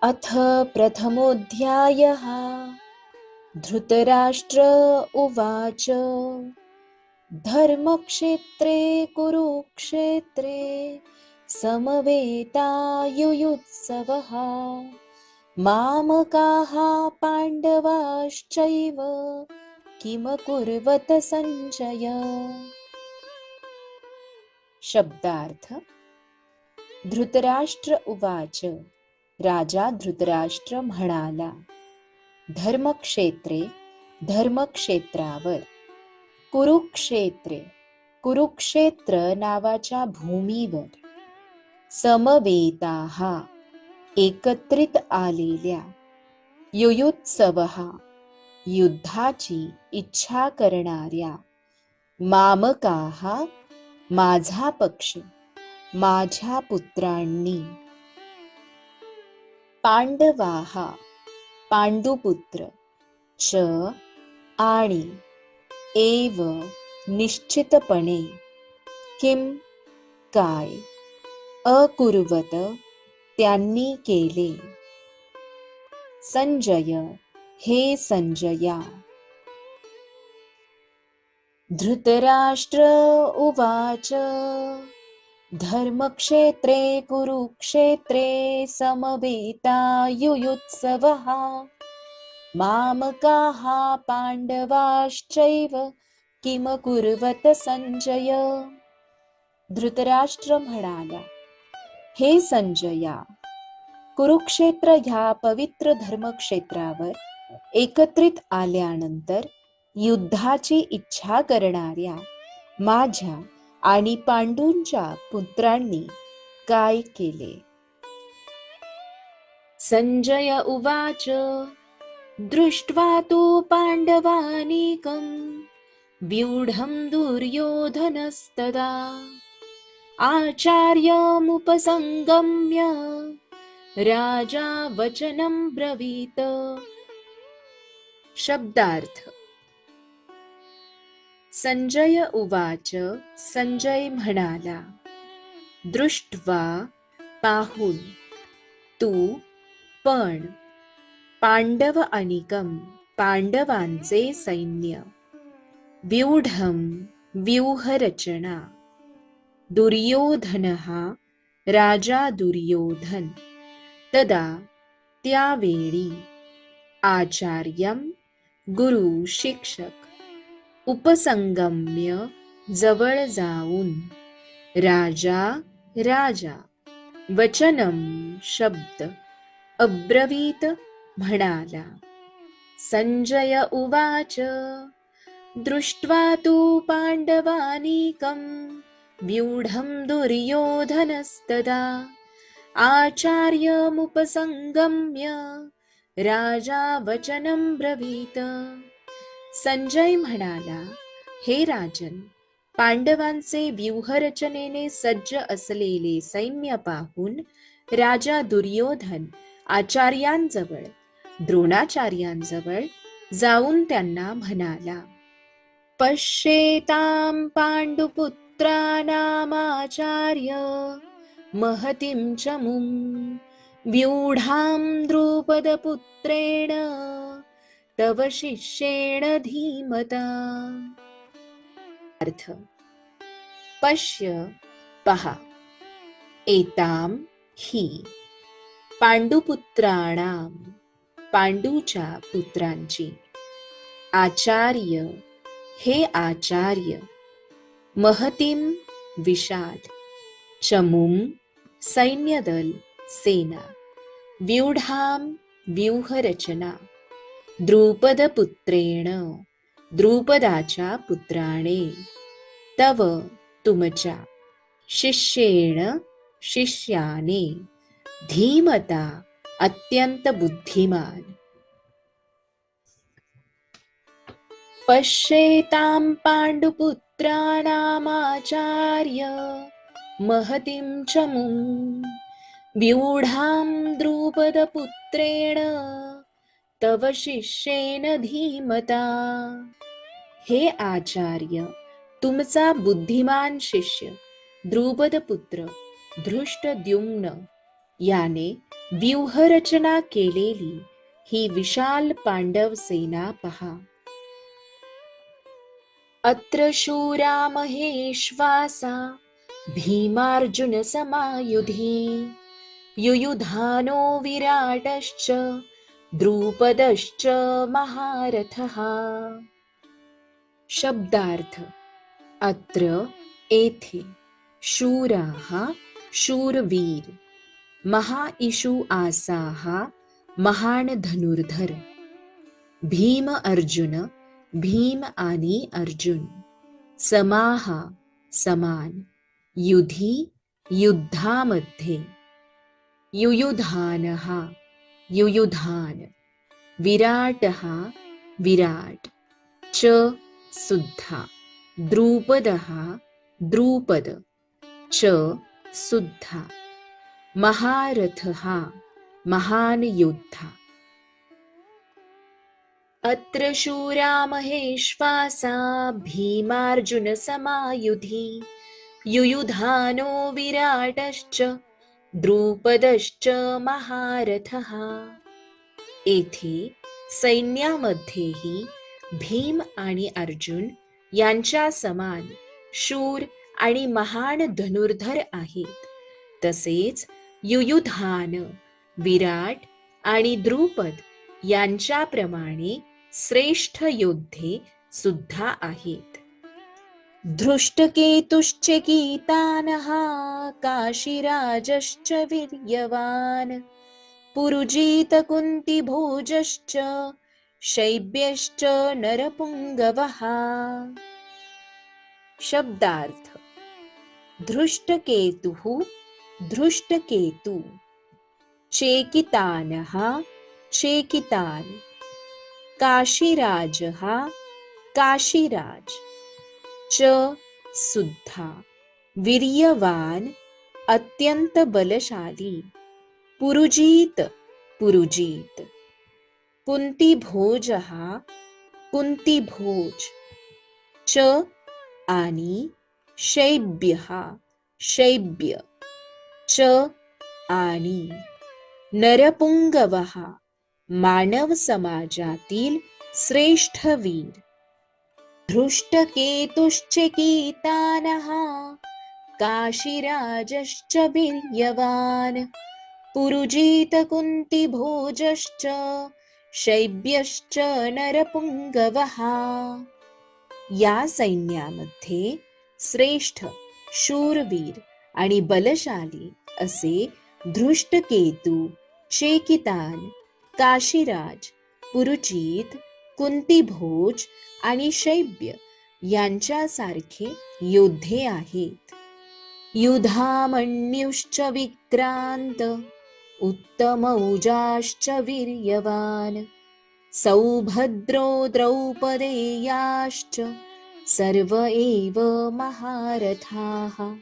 अथ प्रथमोऽध्यायः। धृतराष्ट्र उवाच धर्मक्षेत्रे कुरुक्षेत्रे समवेतायुयुत्सवः मामकाः पाण्डवाश्चैव किमकुर्वत संजय। शब्दार्थ। धृतराष्ट्र उवाच, राजा धृतराष्ट्र म्हणाला, धर्मक्षेत्रे धर्मक्षेत्रावर, कुरुक्षेत्रे कुरुक्षेत्र नावाच्या भूमीवर, समवेताः एकत्रित आलेल्या, युयुत्सवः युद्धाची इच्छा करणाऱ्या, मामकाः माझा पक्ष माझ्या पुत्रांनी, पांडवाः पांडुपुत्र, च आणि, एव निश्चितपणे, किम काय, अकुर्वत त्यांनी केले, संजय हे संजया। धृतराष्ट्र उवाच धर्मक्षेत्रे कुरुक्षेत्रे समवेतायुयुत्सवः मामकाः पांडवाश्चैव किमकुर्वत संजय। धृतराष्ट्र म्हणाला, हे संजया, कुरुक्षेत्र ह्या पवित्र धर्मक्षेत्रावर एकत्रित आल्यानंतर युद्धाची इच्छा करणाऱ्या माझ्या आणि पांडूंच्या पुत्रांनी काय केले। संजय उवाच दृष्ट्वा तु पांडवानीकं व्यूढं दुर्योधनस्तदा आचार्यमुपसंगम्य राजा वचनं ब्रवीत। शब्दार्थ। संजय उवाच, संजय म्हणाला, दृष्ट्वा पाहून, तू पण, पांडव अनिकम पांडवांचे सैन्य, व्यूढम व्यूहरचना, दुर्योधनः राजा दुर्योधन, तदा त्यावेळी, आचार्यम गुरु शिक्षक, उपसंगम्य जवळ जाऊन, राजा राजा, वचनम शब्द, अब्रवीत म्हणाला। संजय उवाच दृष्ट्वा तु पांडवानीकं व्यूढं दुर्योधनस्तदा आचार्यमुपसंगम्य राजा वचनं ब्रवीत। संजय म्हणाला, हे राजन, पांडवांचे व्यूहरचनेने सज्ज असलेले सैन्य पाहून राजा दुर्योधन आचार्यांजवळ, द्रोणाचार्यांजवळ जाऊन त्यांना म्हणाला, पश्येतां पांडुपुत्राणामाचार्य महतीं चमूं व्यूढां द्रुपदपुत्रेण तव शिष्येण धीमता। अर्थ। पश्य पहा, एतां ही, पांडुपुत्राणां पांडूच्या पुत्रांची, आचार्य हे आचार्य, महतीं विशाल, चमूं सैन्यदल सेना, व्यूढां व्यूहरचना, द्रुपदपुत्रेण द्रुपदाच्या पुत्राने, तव तुमच्या, शिष्येण शिष्याने, धीमता अत्यंत बुद्धिमान। पश्येतां पांडुपुत्राणामाचार्य महतीं चमूं व्यूढां द्रुपदपुत्रेण तव शिष्येन धीमता। हे आचार्य, तुमचा बुद्धिमान शिष्य द्रुपदपुत्र धृष्टद्युम्न याने व्यूहरचना केलेली ही विशाल पांडव सेना पहा. अत्र शूरा महेश्वासा भीमार्जुन समायुधी युयुधानो विराटश्च द्रुपदश्च महारथः. शब्दार्थ. अत्र येथे शूराः शूरवीर, महाइषु आसाः महान धनुर्धर, भीम अर्जुन भीम आणि अर्जुन, समाह समान, युधी युद्धामध्ये, युयुधानः युयुधान, विराटः विराट, च सुद्धा, द्रुपदः द्रुपद, च सुद्धा, महारथः महान योद्धा. अत्र शूरा महेश्वासा भीमार्जुन समायुधी युयुधानो विराटश्च द्रुपदश्च महारथः. येथे सैन्यामध्येही भीम आणि अर्जुन यांच्या समान शूर आणि महान धनुर्धर आहेत. तसेच युयुधान, विराट आणि द्रुपद यांच्याप्रमाणे श्रेष्ठ योद्धे सुद्धा आहेत. धृष्टकेतुश्च कीतानः काशीराजश्च वीर्यवान् पुरुजित कुन्तिभोजश्च शैब्यश्च नरपुङ्गवः. शब्दार्थ. धृष्टकेतुः धृष्टकेतु, चेकितानः चेकितान, काशीराजः काशीराज, च सुद्धा, वीर्यवान अत्यंत बलशाली, पुरुजित पुरुजित, कुंतीभोजः कुंतीभोज, च आणि शैब्यः शैब्य, च आणि नरपुंगवः मानव समाजातील श्रेष्ठ वीर. धृष्टकेतुश्च कीतानः काशीराजश्च वीर्यवान् पुरुजित कुन्तिभोजश्च शैब्यश्च नरपुंगवः. या सैन्यामध्ये श्रेष्ठ, शूरवीर आणि बलशाली असे धृष्टकेतू, चेकितान, काशीराज, पुरुजित, कुंतीभोज आणि शैब्य यांच्यासारखे योद्धे आहेत. युधामन्युश्च विक्रांत उत्तमौजाश्च वीर्यवान सौभद्रो द्रौपदेयाश्च सर्व एव महारथाः.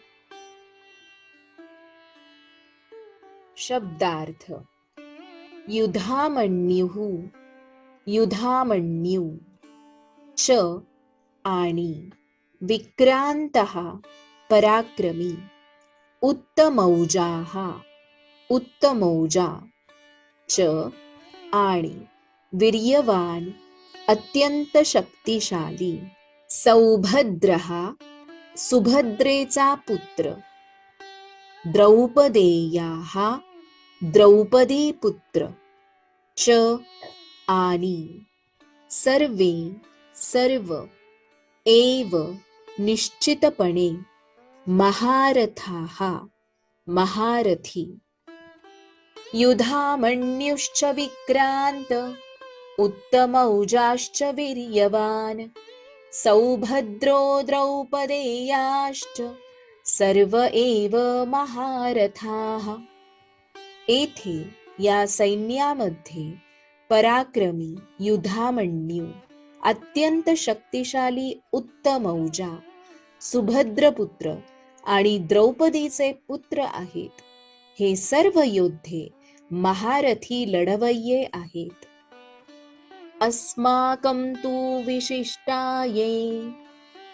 शब्दार्थ. युधामन्युः युधामन्यु, च आणि विक्रांतः पराक्रमी, उत्तमौजाः उत्तमौजा, च आणि वीर्यवान अत्यंत शक्तिशाली, सौभद्रः सुभद्रेचा पुत्र, द्रौपदेयाः द्रौपदी पुत्र, च आणि सर्वे सर्व एव निश्चितपणे महारथाः महारथी. युधामन्युश्च विक्रांत उत्तमौजाश्च वीर्यवान सौभद्रो द्रौपदेयाश्च सर्व एव महारथाः. येथे या सैन्यामध्ये पराक्रमी युधामन्यू, अत्यंत शक्तिशाली उत्तमौजा, सुभद्रपुत्र आणि द्रौपदीचे पुत्र आहेत. हे सर्व योद्धे महारथी लढवय्ये आहेत. अस्माकं तु विशिष्टाये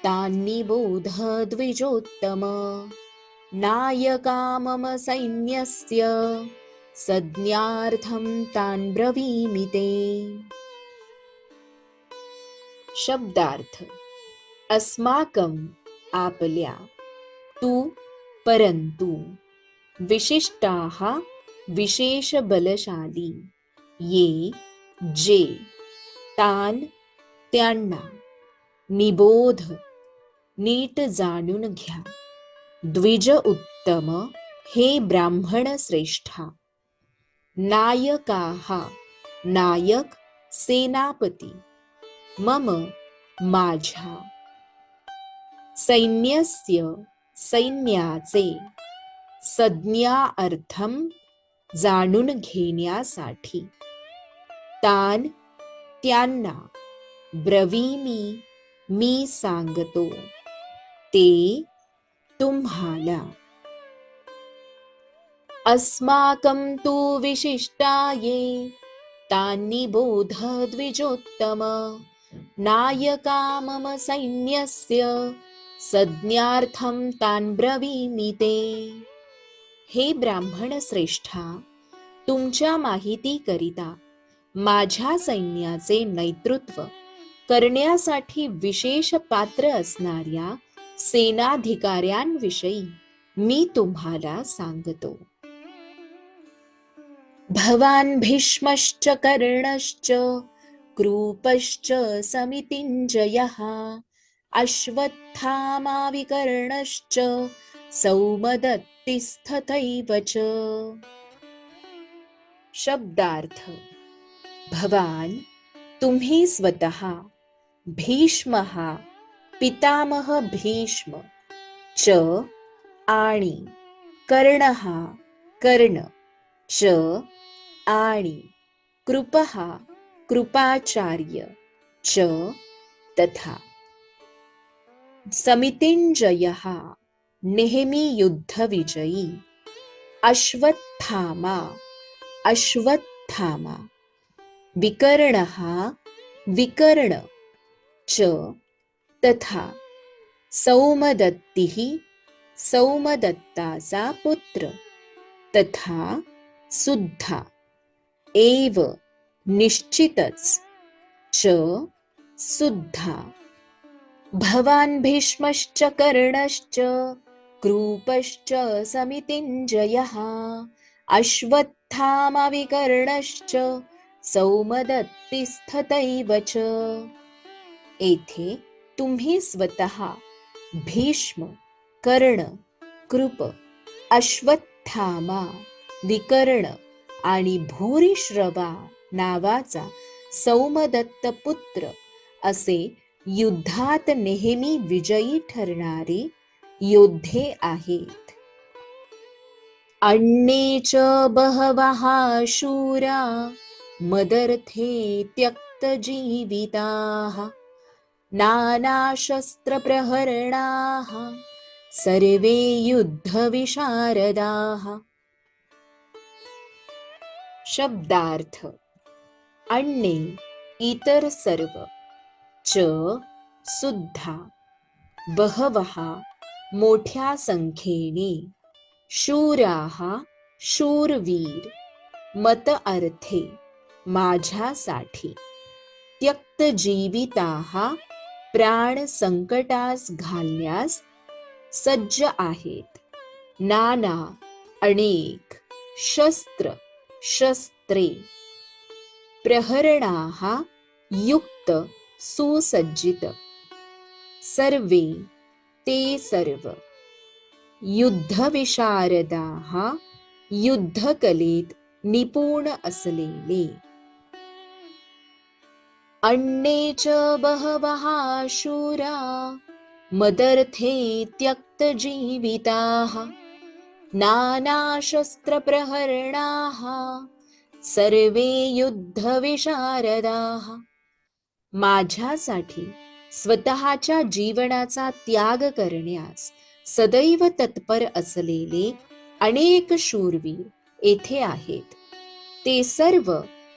तान्निबोध द्विजोत्तम नायका मम सैन्यस्य संज्ञार्थं तान् ब्रवीमि ते. शब्दार्थ. अस्माकं आपल्या, तू परंतु, विशिष्टाः विशेष बलशाली, ये जे, तान त्यांना, निबोध नीट जाणून घ्या, द्विज उत्तम हे ब्राह्मण श्रेष्ठा, नायकाः नायक सेनापती, मम माझ्या, सैन्यस्य सैन्याचे, संज्ञा अर्थम जाणून घेण्यासाठी, तान त्यांना, ब्रवीमी मी सांगतो, ते तुम्हाला. अस्माकं तु विशिष्टा ये, तान्नि बोध द्विजोत्तम, नायका मम सैन्यस्य, संज्ञार्थं तान् ब्रवीमि ते. हे ब्राह्मण श्रेष्ठा, तुमच्या माहितीकरिता माझ्या सैन्याचे नेतृत्व करण्यासाठी विशेष पात्र असणाऱ्या सेनाधिकाऱ्यांविषयी मी तुम्हाला सांगतो. भवान भीष्मश्च कर्णश्च कृपश्च समितिञ्जयः अश्वत्थामा विकर्णश्च सौमदत्तिस्तथैव च. शब्दार्थ. भवान तुम्ही स्वतः, भीष्म पितामह भीष्म, च आणि कर्ण कर्ण, च आणि कृपः कृपाचार्य, च तथा, समितिञ्जयः नेहमी युद्धविजयी, अश्वत्थामा अश्वत्थामा, विकर्णः विकर्ण, च तथा, सौमदत्तिः सौमदत्ताचा पुत्र, तथा सुद्धा, एव निश्चितच, च सुद्धा. भवान भीष्मश्च कर्णश्च कृपश्च समितिञ्जयः अश्वत्थामा विकर्णश्च सौमदत्तिस्तथैव च. येथे तुम्ही स्वतः, भीष्म, कर्ण, कृप, अश्वत्थामा, विकर्ण आणि भूरिश्रवा नावाचा सौमदत्त पुत्र असे युद्धात नेहमी विजयी ठरणारे योद्धे आहेत. अन्ये च बहवः शूरा मदर्थे त्यक्तजीविताः नानाशस्त्रप्रहरणाः सर्वे युद्धविशारदाः. शब्दार्थ. अन्ये इतर सर्व, च सुद्धा, बहवः मोठ्या संख्येने, शूराः शूरवीर, मत अर्थे माझ्यासाठी, त्यक्तजीविताः प्राण संकटास घालण्यास सज्ज आहेत, नाना अनेक, शस्त्र शस्त्रे, प्रहरणाः युक्त सुसज्जित, सर्वे ते सर्व, युद्धविशारदाः युद्धकलेत निपुण असलेले. अन्ये च बहवः शूरा मदर्थे त्यक्तजीविताः नानाशस्त्रप्रहरणाः सर्वे युद्धविशारदाः. माझ्यासाठी स्वतःच्या जीवनाचा त्याग करण्यास सदैव तत्पर असलेले अनेक शूरवीर येथे आहेत. ते सर्व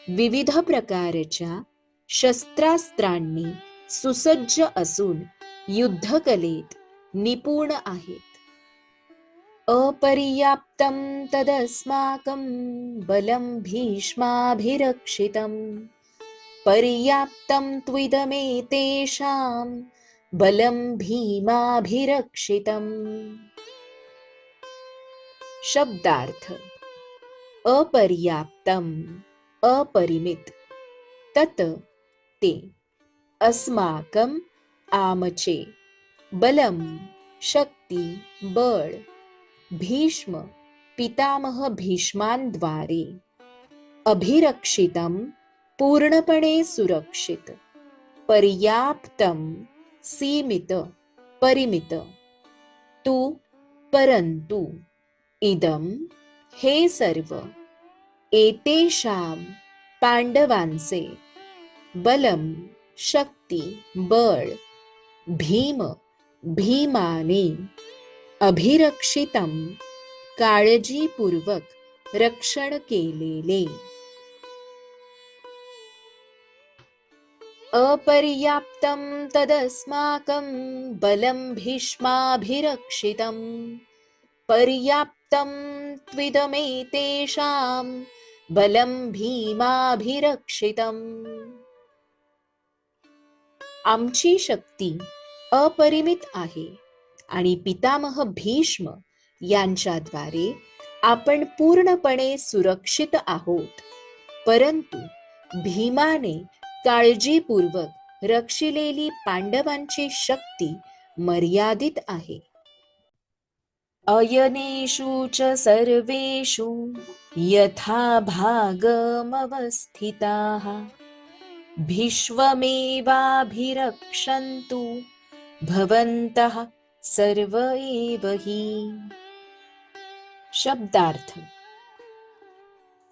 विविध प्रकारच्या शस्त्रास्त्रांनी सुसज्ज असून युद्धकलेत निपुण आहेत. अपर्याप्तं तदस्माकं बलं भीष्माभिरक्षितं पर्याप्तं त्विदमेतेषां बलं भीमाभिरक्षितम्. शब्दार्थ. अपर्याप्तम अपरिमित, तत ते, अस्माकं आमचे, बलम शक्ती बळ, भीष्म पितामह भीष्मांद्वारे, अभिरक्षितम पूर्णपणे सुरक्षित, पर्याप्तम सीमित परिमित, तू परंतु, इदम हे सर्व, एतेषां पांडवांचे, बलम शक्ती बळ, भीम भीमाने, अभिरक्षितम काळजीपूर्वक रक्षण केलेले. अपर्याप्तं तदस्माकं बलं भीष्माभिरक्षितं पर्याप्तं त्विदमेतेषां बलं भीमाभिरक्षितम्. आमची शक्ती अपरिमित आहे आणि पितामह भीष्म यांच्याद्वारे आपण पूर्णपणे सुरक्षित आहोत, परंतु भीमाने काळजीपूर्वक रक्षिलेली पांडवांची शक्ती मर्यादित आहे. अयनेषु च सर्वेषु यथा भागमवस्थिताः भीष्ममेवाभिरक्षन्तु भवन्तः सर्व एव हि. शब्दार्थ.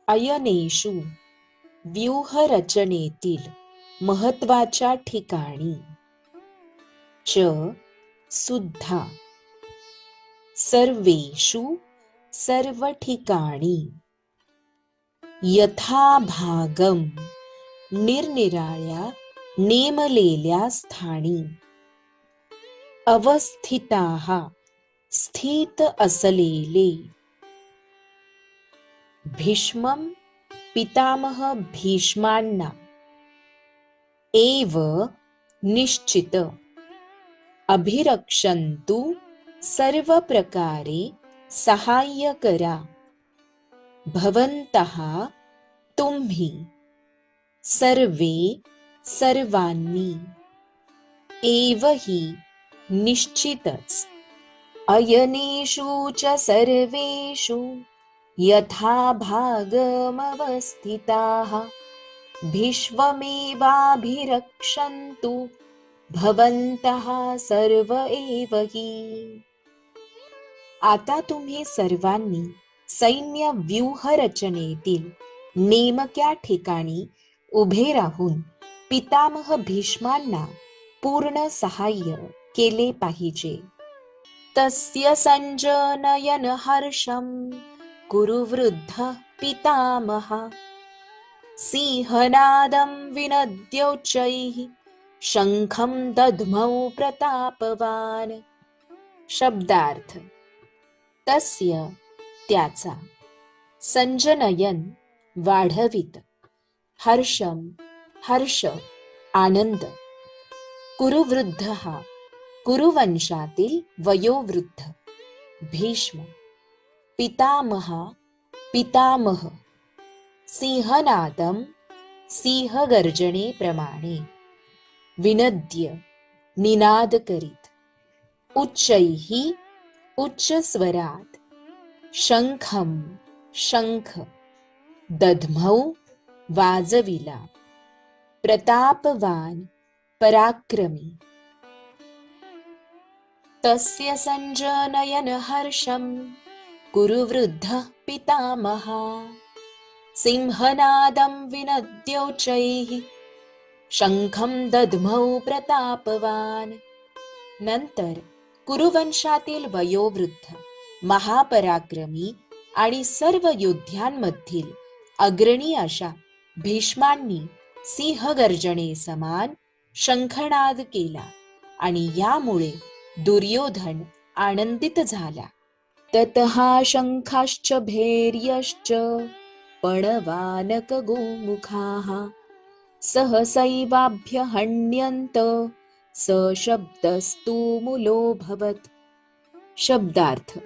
अयनेषु व्यूहरचनेतील महत्वाच्या ठिकाणी, च सुद्धा, सर्वेषु सर्व ठिकाणी, यथाभागम निरनिराळ्या नेमलेल्या स्थानी, अवस्थिताः स्थित असलेले, भीष्मं पितामह भीष्मांना, एव निश्चित, अभिरक्षन्तु सर्व प्रकारे सहाय्य करा, भवन्तः तुम्ही, सर्वे सर्वांनी, एव हि निश्चितच, अयनेषु च सर्वेषु यथा भागमवस्थिताः भीष्ममेवाभिरक्षन्तु भवन्तः सर्व एव हि. आता तुम्ही सर्वांनी सैन्य व्यूहरचनेतील नेमक्या ठिकाणी उभे राहून पितामह भीष्मांना पूर्ण सहाय्य केले पाहिजे. तस्य संजनयन हर्षं कुरु वृद्धः पितामहः सिंहनादं विनद्योच्चैः शंखं दध्मौ प्रतापवान. शब्दार्थ. तस्य त्याचा, संजनयन वाढवित, हर्षम हर्ष आनंद, कुरुवृद्धः कुरुवंशातील वयोवृद्ध, भीष्म पितामह पितामह, सिंहनादम सिंहगर्जनेप्रमाणे, विनद्य निनाद करीत, उच्चैः उच्च स्वरात, शंखम शंख, दध्मौ वाजविला, प्रतापवान पराक्रमी. तस्य संजनयन हर्षं कुरु वृद्धः पितामहः सिंहनादं विनद्योच्चैः शंखं दध्मौ प्रतापवान. नंतर कुरुवंशातील वयोवृद्ध महापराक्रमी आणि सर्व योद्ध्यांमधील अग्रणी अशा भीष्मांनी सिंहगर्जने समान शंखनाद केला आणि यामुळे दुर्योधन आनंदित झाला ततः शङ्खाश्च भैर्यश्च पणवानकगोमुखाः सहसैवाभ्यहण्यन्त स शब्दस्तु मूलोऽभवत्. शब्दार्थ.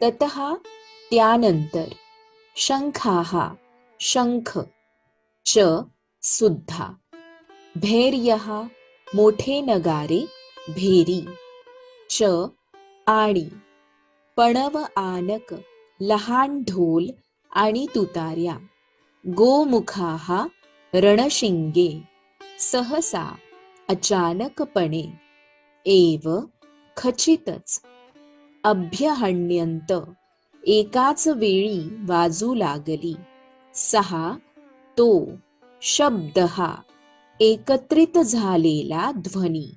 ततः त्यानंतर, शंखाः शंख, च सुद्धा, भैर्यः मोठे नगारे भेरी, च आणि, पणव आनक लहान ढोल आणि तुतार्या, गोमुखाः रणशिंगे सहसा अचानकपणे, एव खचितच, अभ्यहण्यन्त एकाच वेळी वाजू लागली, सहा तो शब्दः एकत्रित झालेला ध्वनी,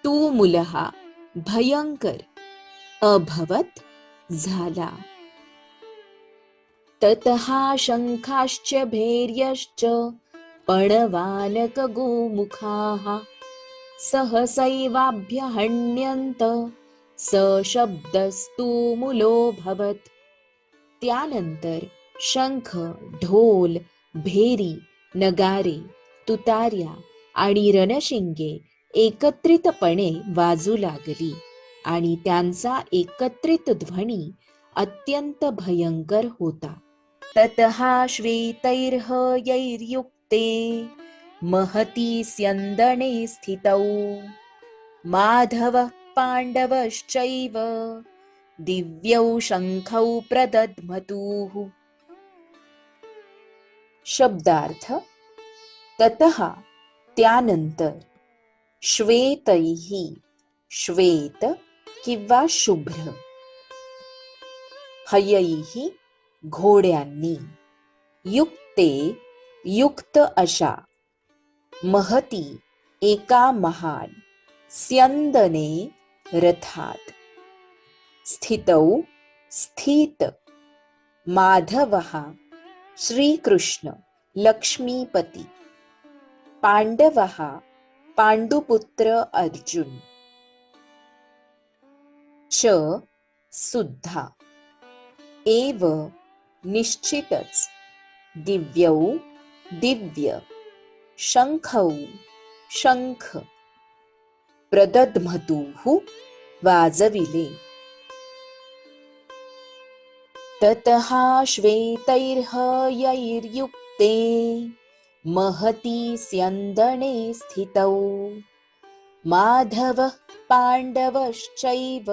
तूमुलः भयंकर, अभवत झाला. ततः शंखाश्च भैर्यश्च पणवानकगोमुखाः सहसैवाभ्यहण्यन्त स शब्दस्तु मूलोऽभवत्. त्यानंतर शंख, ढोल, भेरी, नगारे, तुतार्या आणि रणशिंगे एकत्रितपणे वाजू लागली आणि त्यांचा एकत्रित ध्वनी अत्यंत भयंकर होता. ततः श्वेतैर्हयैर्युक्ते महती स्यंदने स्थितौ माधवः पांडवश्चैव दिव्यौ शंखौ प्रदध्मतुः. शब्दार्थ. ततः त्यानंतर, श्वेतैहि श्वेत किंवा शुभ्र, हयैहि घोड्यांनी, युक्ते युक्त अशा, महती एका महान, स्यंदने रथात, स्थितौ स्थित, माधवः श्रीकृष्ण लक्ष्मीपती, पांडवः पांडुपुत्र अर्जुन, च सुद्धा, एव निश्चितच, दिव्यौ दिव्य, शंखौ शंख, प्रदध्मतुः वाजविले. ततः श्वेतैर्हयैर्युक्ते महती स्यंदने स्थितौ माधवः पांडवश्चैव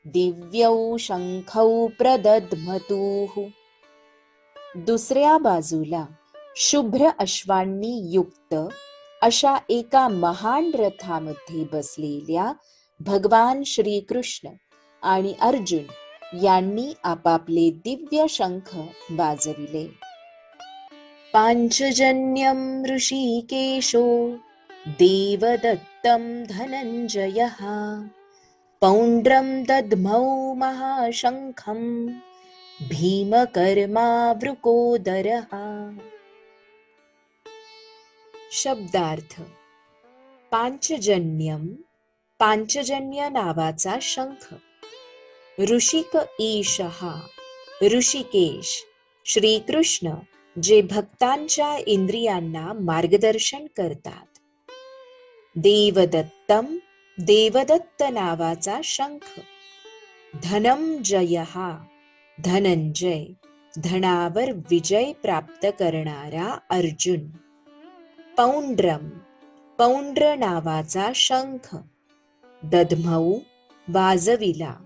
दिव्यौ शंखौ प्रदध्मतुः. दुसऱ्या बाजूला शुभ्र अश्वांनी युक्त अशा एका महान रथामध्ये बसलेल्या भगवान श्रीकृष्ण आणि अर्जुन यांनी आपापले दिव्य शंख वाजविले. पांचजन्यं ऋषिकेशो देवदत्तं धनंजयः पौंड्रं दद्मौ महाशंखं भीमकर्मावृकोदरः. शब्दार्थ. पांचजन्यम, पांचजन्य नावाचा शंख, ऋषिक ईशः ऋषिकेश श्रीकृष्ण जे भक्तांच्या इंद्रियांना मार्गदर्शन करतात. देवदत्तम, देवदत्त नावाचा शंख, धनंजयः धनंजय धनावर विजय प्राप्त करणारा अर्जुन. पौंड्रम, पौंड्र नावाचा शंख, दध्मौ वाजविला,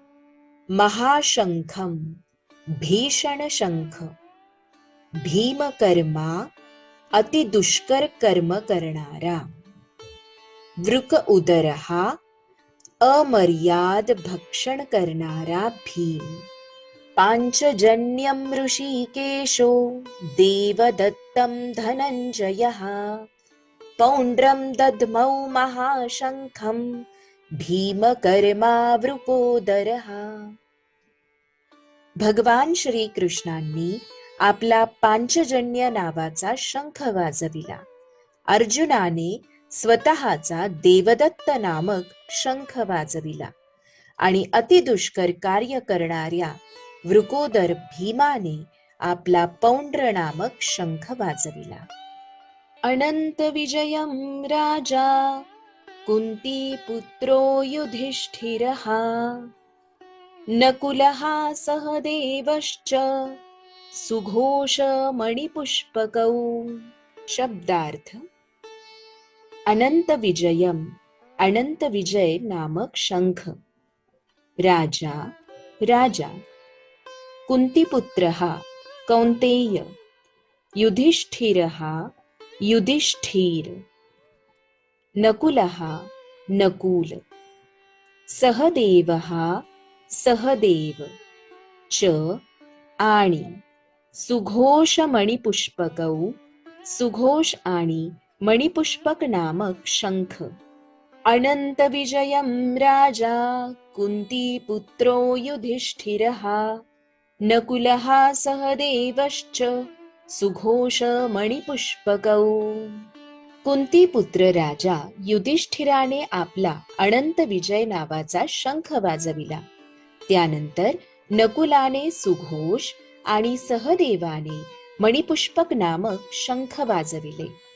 महाशंखम भीषण शंख, भीमकर्मा अति दुष्कर कर्म करणारा, वृक उदरः अमर्याद भक्षण करणारा भीम. पांचजन्यं ऋषिकेशो देवदत्तं धनंजयः पौंड्रं दद्मौ महाशंखं भीमकर्मावृकोदरः. भगवान श्रीकृष्णांनी आपला पांचजन्य नावाचा शंख वाजविला. अर्जुनाने स्वतःचा देवदत्त नामक शंख वाजविला आणि अतिदुष्कर कार्य करणाऱ्या वृकोदर भीमाने आपला पौंड्र नामक शंख वाजविला. अनंत विजयम राजा कुंती पुत्रो युधिष्ठिरः नकुलः सहदेवश्च सुघोष मणिपुष्पकौ. शब्दार्थ. अनंत विजयम, अनंत विजय नामक शंख. राजा, राजा. कुंतीपुत्रः, कौंतेय. युधिष्ठिरः, युधिष्ठिर. नकुलः, नकुल. सहदेवः, सहदेव. च आणि. सुघोष मणिपुष्पकौ, सुघोष आणि मणिपुष्पक नामक शंख. अनंत विजयम राजा कुंतीपुत्रो युधिष्ठिरः नकुलः सहदेवश्च सुघोष मणिपुष्पकौ. कुंतीपुत्र राजा युधिष्ठिराने आपला अनंत विजय नावाचा शंख वाजविला. त्यानंतर नकुलाने सुघोष आणि सहदेवाने मणिपुष्पक नामक शंख वाजविले.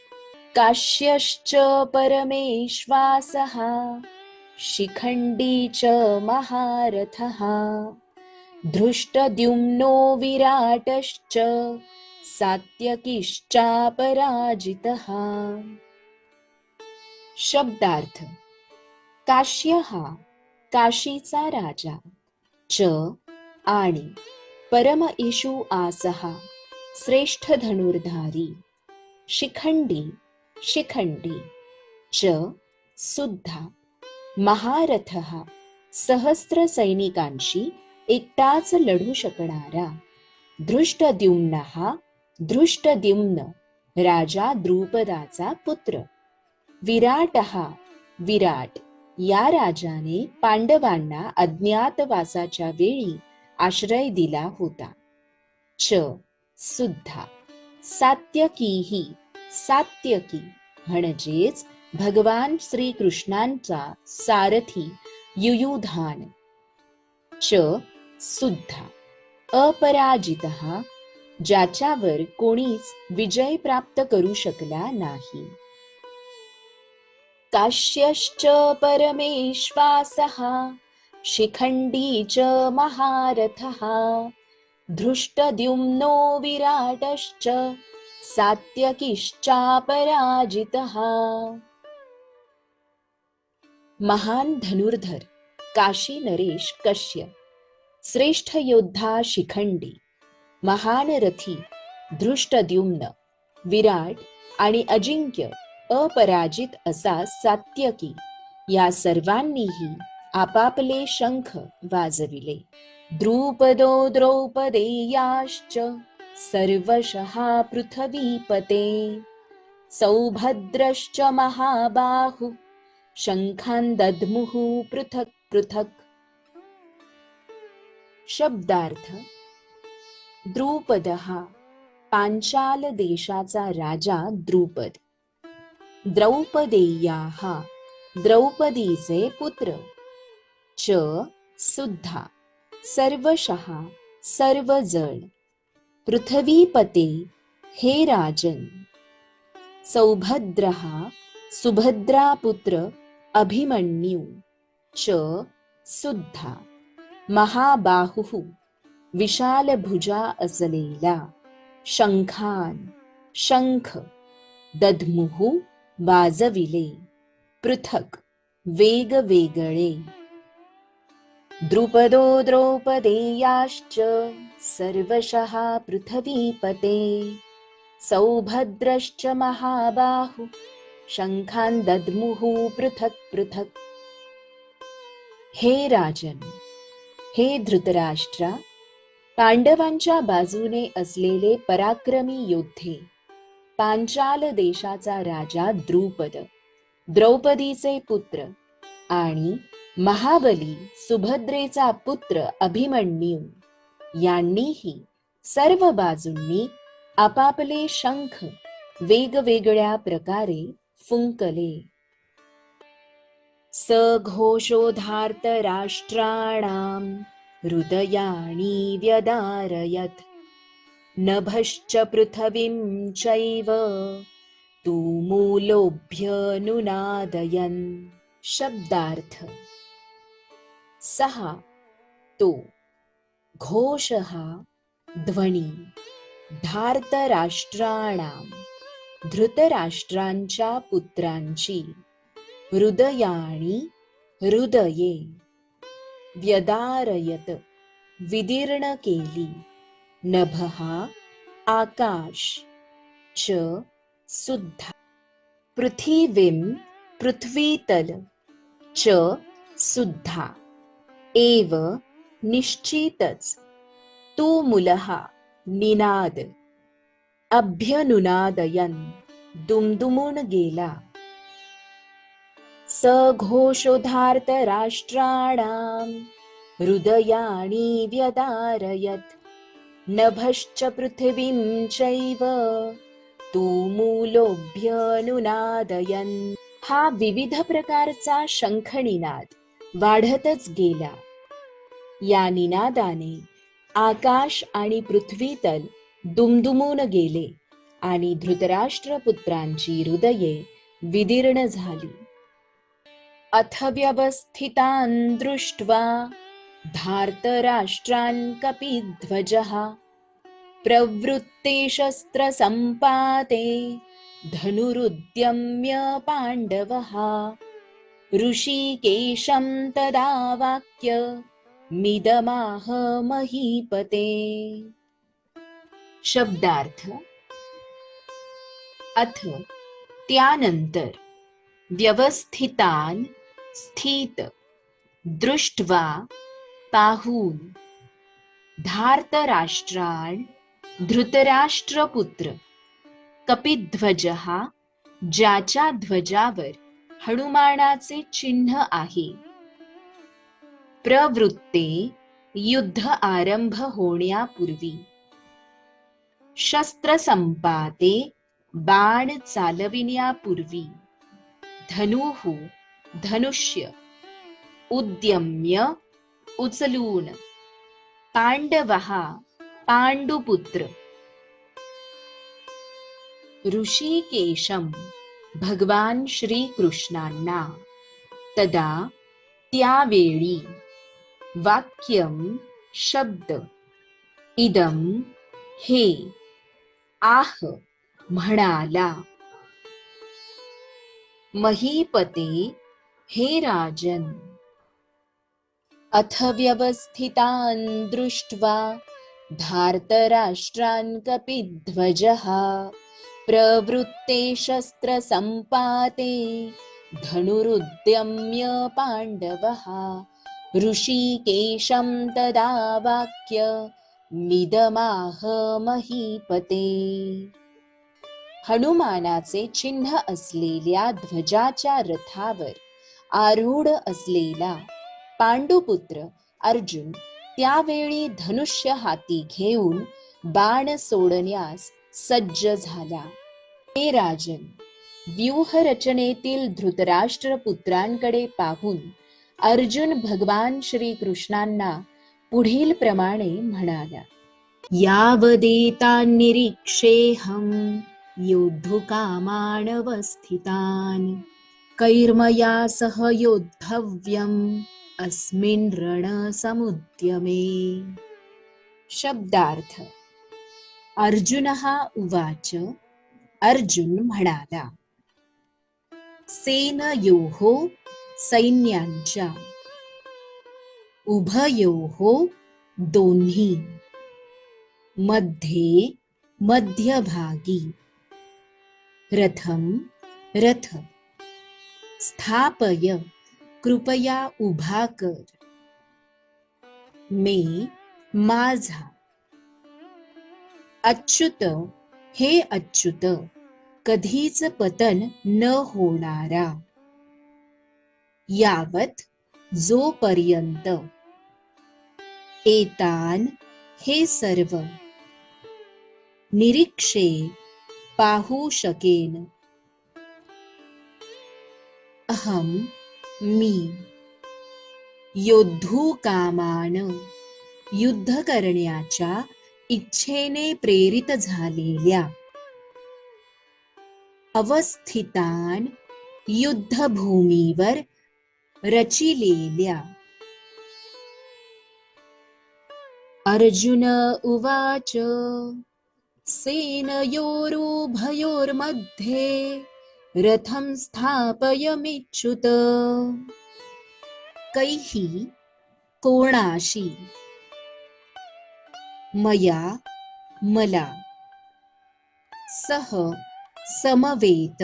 काश्यश्च परमेश्वासः शिखंडी च महारथः धृष्टद्युम्नो विराटश्च सात्यकीश्चापराजितः. शब्दार्थ. काश्य हा काशीचा राजा. च आणि. परम इशू आसहा श्रेष्ठ धनुर्धारी. शिखंडी, शिखंडी. च सुद्धा. महारथः सहस्त्र सैनिकांशी एकटाच लढू शकणारा. धृष्टद्युम्नः, धृष्टद्युम्न राजा द्रुपदाचा पुत्र. विराटः, विराट या राजाने पांडवांना अज्ञातवासाच्या वेळी आश्रय दिला होता. च सुद्धा. सात्यकीही, सात्यकी म्हणजेच भगवान श्रीकृष्णांचा सारथी युयुधान. च सुद्धा. अपराजितः ज्याच्यावर कोणीच विजय प्राप्त करू शकला नाही. काश्यश्च परमेश्वासः शिखंडी च महारथः धृष्टद्युम्नो विराटश्च सात्यकीश्चापराजितः. महान धनुर्धर काशी नरेश कश्य, श्रेष्ठ योद्धा शिखंडी, महान रथी धृष्टद्युम्न, विराट आणि अजिंक्य अपराजित असा सात्यकी या सर्वांनीही आपापले शंख वाजविले. द्रुपदो द्रौपदेयाश्च सर्वशः पृथ्वीपते सौभद्रश्च महाबाहु शंखान् दद्मुः पृथक् पृथक्. शब्दार्थ. द्रुपदः पांचाल देशाचा राजा द्रुपद. द्रौपदेयाः द्रौपदीचे पुत्र. च सुद्धा. सर्वशः सर्वजण. पृथ्वीपते हे राजन. सौभद्रः सुभद्रापुत्र अभिमन्यू. च सुद्धा. महाबाहुः विशाल भुजा असलेला. शंखान शंख. दद्मुः वाजविले. पृथक् वेगवेगळे. द्रुपदो द्रौपदेयाश्च सर्वशः पृथ्वीपते सौभद्रश्च महाबाहु शंखान् दद्मुः पृथक् पृथक्. हे राजन, हे धृतराष्ट्रा, पांडवांच्या बाजूने असलेले पराक्रमी योद्धे, पांचाल देशाचा राजा द्रुपद, द्रौपदीचे पुत्र आणि महाबली सुभद्रेचा पुत्र अभिमन्यू यांनीही सर्व बाजूंनी आपापले शंख वेगवेगळ्या प्रकारे फुंकले. सघोषोधार्तराष्ट्राणां हृदयानि व्यदारयत् नभश्च पृथिवीं चैव तूमूलोऽभ्यनुनादयन्. शब्दार्थ. सहा तो, घोषः ध्वनी, धार्तराष्ट्राणां धृतराष्ट्रांच्या पुत्रांची, हृदयाणी हृदये, व्यदारयत विदीर्ण केली, नभः आकाश, च सुद्धा, पृथिवीं पृथ्वीतल, च सुद्धा, एव निश्चितच, तूमुलः निनाद, अभ्यनुनादयन् दुमदुमून गेला, सघोषोधार्तराष्ट्राणां हृदयानि व्यदारयत् नभश्च पृथिवीं चैव तूमूलोऽभ्यनुनादयन्. हा विविध प्रकारचा शंखनिनाद वाढतच गेला. या निनादाने आकाश आणि पृथ्वीतल दुमदुमून गेले आणि धृतराष्ट्रपुत्रांची हृदये विदीर्ण झाली. अथ व्यवस्थितान् दृष्ट्वा धार्तराष्ट्रान् कपिध्वजः प्रवृत्ते शस्त्रसम्पाते धनुरुद्यम्य पाण्डवः ऋषिकेशं तदा वाक्य मिदमाह महीपते. शब्दार्थ. अथ त्यानंतर, व्यवस्थितान स्थित, दृष्ट्वा पाहून, धार्तराष्ट्राण धृतराष्ट्रपुत्र, कपिध्वजः ज्याच्या ध्वजावर हनुमानाचे चिन्ह आहे, प्रवृत्ते युद्ध आरंभ होण्यापूर्वी, शस्त्रसंपाते बाण चालविण्यापूर्वी, धनुः धनुष्य, उद्यम्य उचलून, पांडवः पांडुपुत्र, ऋषिकेशम भगवान श्रीकृष्णांना, तदा त्यावेळी, वाक्यम शब्द, इदम हे, आह म्हणाला, महीपते हे राजन. अथ व्यवस्थितान् दृष्ट्वा धार्तराष्ट्रान् कपिध्वजः प्रवृत्ते शस्त्रसम्पाते धनुरुद्यम्य पाण्डवः ऋषिकेशं तदा वाक्य मिदमाह महीपते. हनुमानाचे चिन्ह असलेल्या ध्वजाच्या रथावर आरूढ असलेला पांडुपुत्र अर्जुन त्यावेळी धनुष्य हाती घेऊन बाण सोडण्यास सज्ज झाला. हे राजन, व्यूहरचनेतील धृतराष्ट्रपुत्रांकडे पाहून अर्जुन भगवान श्रीकृष्णांना पुढील प्रमाणे म्हणाला, यावदेतान्निरीक्षेऽहं योद्धुकामानवस्थितान् कैर्मया सह योद्धव्यम् अस्मिन् रणसमुद्यमे. शब्दार्थ. अर्जुनः उवाच. अर्जुन म्हणाला, सेनयोः सैन्यांच्या, उभयोः दोन्ही, मध्ये मध्यभागी, रथम रथ, स्थापय कृपया उभा कर, मे माझा, अच्युत हे अच्युत कधीच पतन न होणारा, यावत जोपर्यंत, एतान हे सर्व, निरीक्षे पाहू शकेन, अहम मी योद्धुकामान युद्ध करण्याच्या इच्छेने प्रेरित झालेल्या अवस्थितान युद्धभूमीवर रचिलेल्या. अर्जुन उवाच सेनयोरुभयोर्मध्ये रथं स्थापयमिच्युत. कैहि कोणाशी मया मला सह समवेत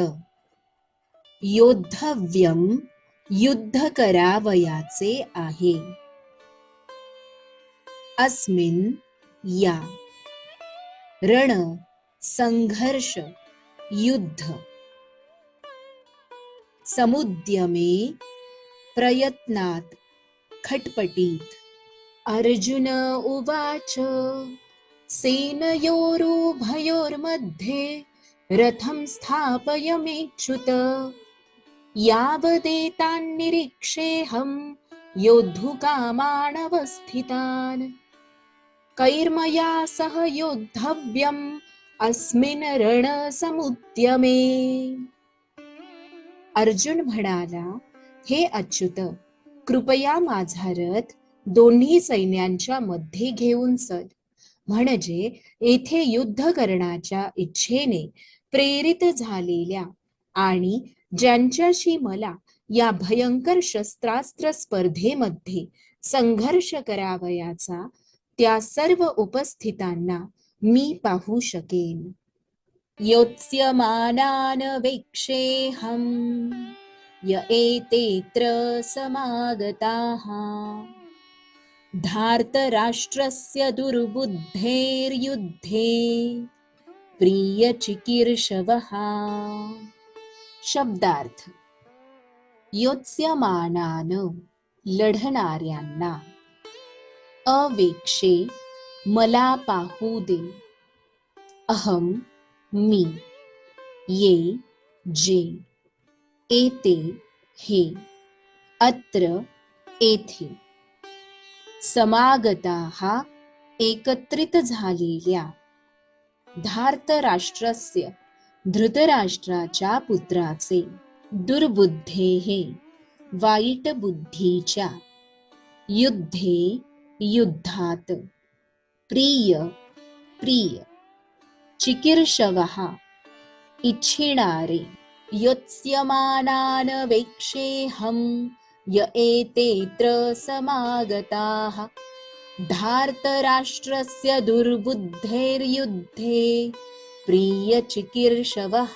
योद्धव्यम युद्ध करावयाचे आहे. अस्मिन् या रण संघर्ष युद्ध समुद्यमे प्रयत्नात खटपटीत. अर्जुन उवाच सेनयोरुभयोर्मध्ये रथं स्थापयमेच्युत. यावदेतान्निरीक्षेऽहं योद्धुकामानवस्थितान्. कैर्मया सह योद्धव्यम् अस्मिन् रणसमुद्यमे. अर्जुन म्हणाला, हे अच्युत, कृपया माझा रथ दोन्ही सैन्यांच्या मध्ये घेऊन चल, म्हणजे येथे युद्ध करण्याच्या इच्छेने प्रेरित झालेल्या आणि ज्यांच्याशी मला या भयंकर शस्त्रास्त्र स्पर्धेमध्ये संघर्ष करावयाचा त्या सर्व उपस्थितांना मी पाहू शकेन. योत्स्यमानान् वेक्षेऽहं य एतेऽत्र समागताः धार्तराष्ट्रस्य दुर्बुद्धेर्युद्धे प्रियचिकीर्षवः. शब्दार्थ. योत्स्यमानान् लढणाऱ्यांना, अवेक्षे मला पाहू दे, अहम मी, ये जे, एते हे, अत्र येथे, समागताः एकत्रित झालेल्या, धार्तराष्ट्रस्य धृतराष्ट्राच्या पुत्राचे, दुर्बुद्धेः वाईट बुद्धीच्या, युद्धे युद्धात, प्रिय प्रिय, चिकीर्षवः इच्छिणारे. योत्स्यमानान् वेक्षेऽहं य एतेऽत्र समागताः धार्तराष्ट्रस्य दुर्बुद्धेर्युद्धे प्रियचिकीर्षवः.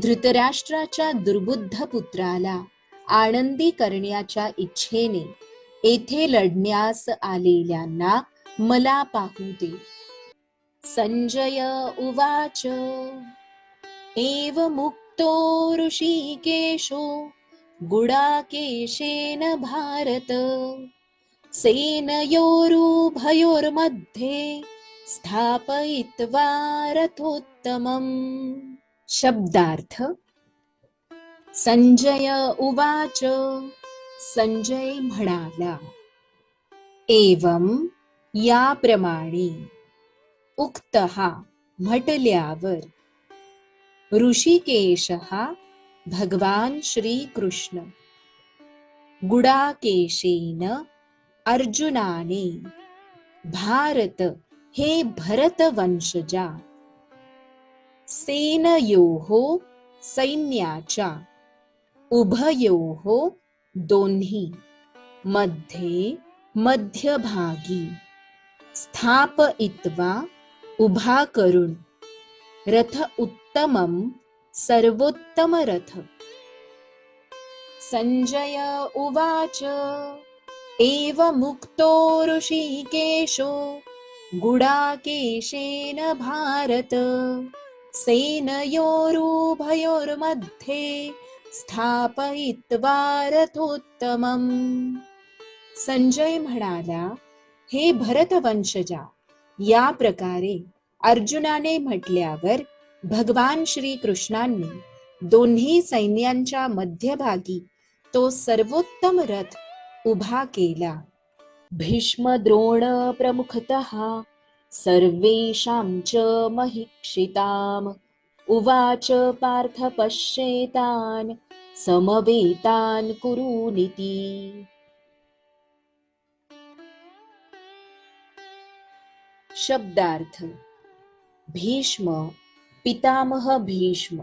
धृतराष्ट्राच्या दुर्बुद्ध पुत्राला आनंदी करण्याच्या इच्छेने येथे लढण्यास आलेल्यांना मला पाहू दे. संजय उवाच एवमुक्तो ऋषिकेशो गुडाकेशेन भारत सेनयोरुभयोर्मध्ये स्थापयित्वा रथोत्तमम्. शब्दार्थ. संजय उवाच, संजय म्हणाला, एवं याप्रमाणे, उक्तः म्हटल्यावर, ऋषिकेशः भगवान श्री कृष्ण, गुडाकेशेन अर्जुनाने, भारत हे भरतवंशजा, सेनयोः सैन्याच्या, उभयोः दोन्ही, मध्ये मध्यभागी, स्थापयित्वा उभा करून, रथ उत्तमं सर्वोत्तम रथ. संजय उवाच एवमुक्तो ऋषिकेशो गुडाकेशेन भारत सेनयोरुभयोर्मध्ये स्थापयित्वा रथोत्तमम्. संजय म्हणाला, हे भरतवंशजा, या प्रकारे अर्जुनाने म्हटल्यावर भगवान श्री कृष्णांनी दोन्ही सैन्यांच्या मध्यभागी तो सर्वोत्तम रथ उभा केला. भीष्म द्रोण प्रमुखतः सर्वेषां च महीक्षिताम् उवाच पार्थ पश्येतान् समवेतान् कुरूनिति. शब्दार्थ. भीष्म पितामह भीष्म,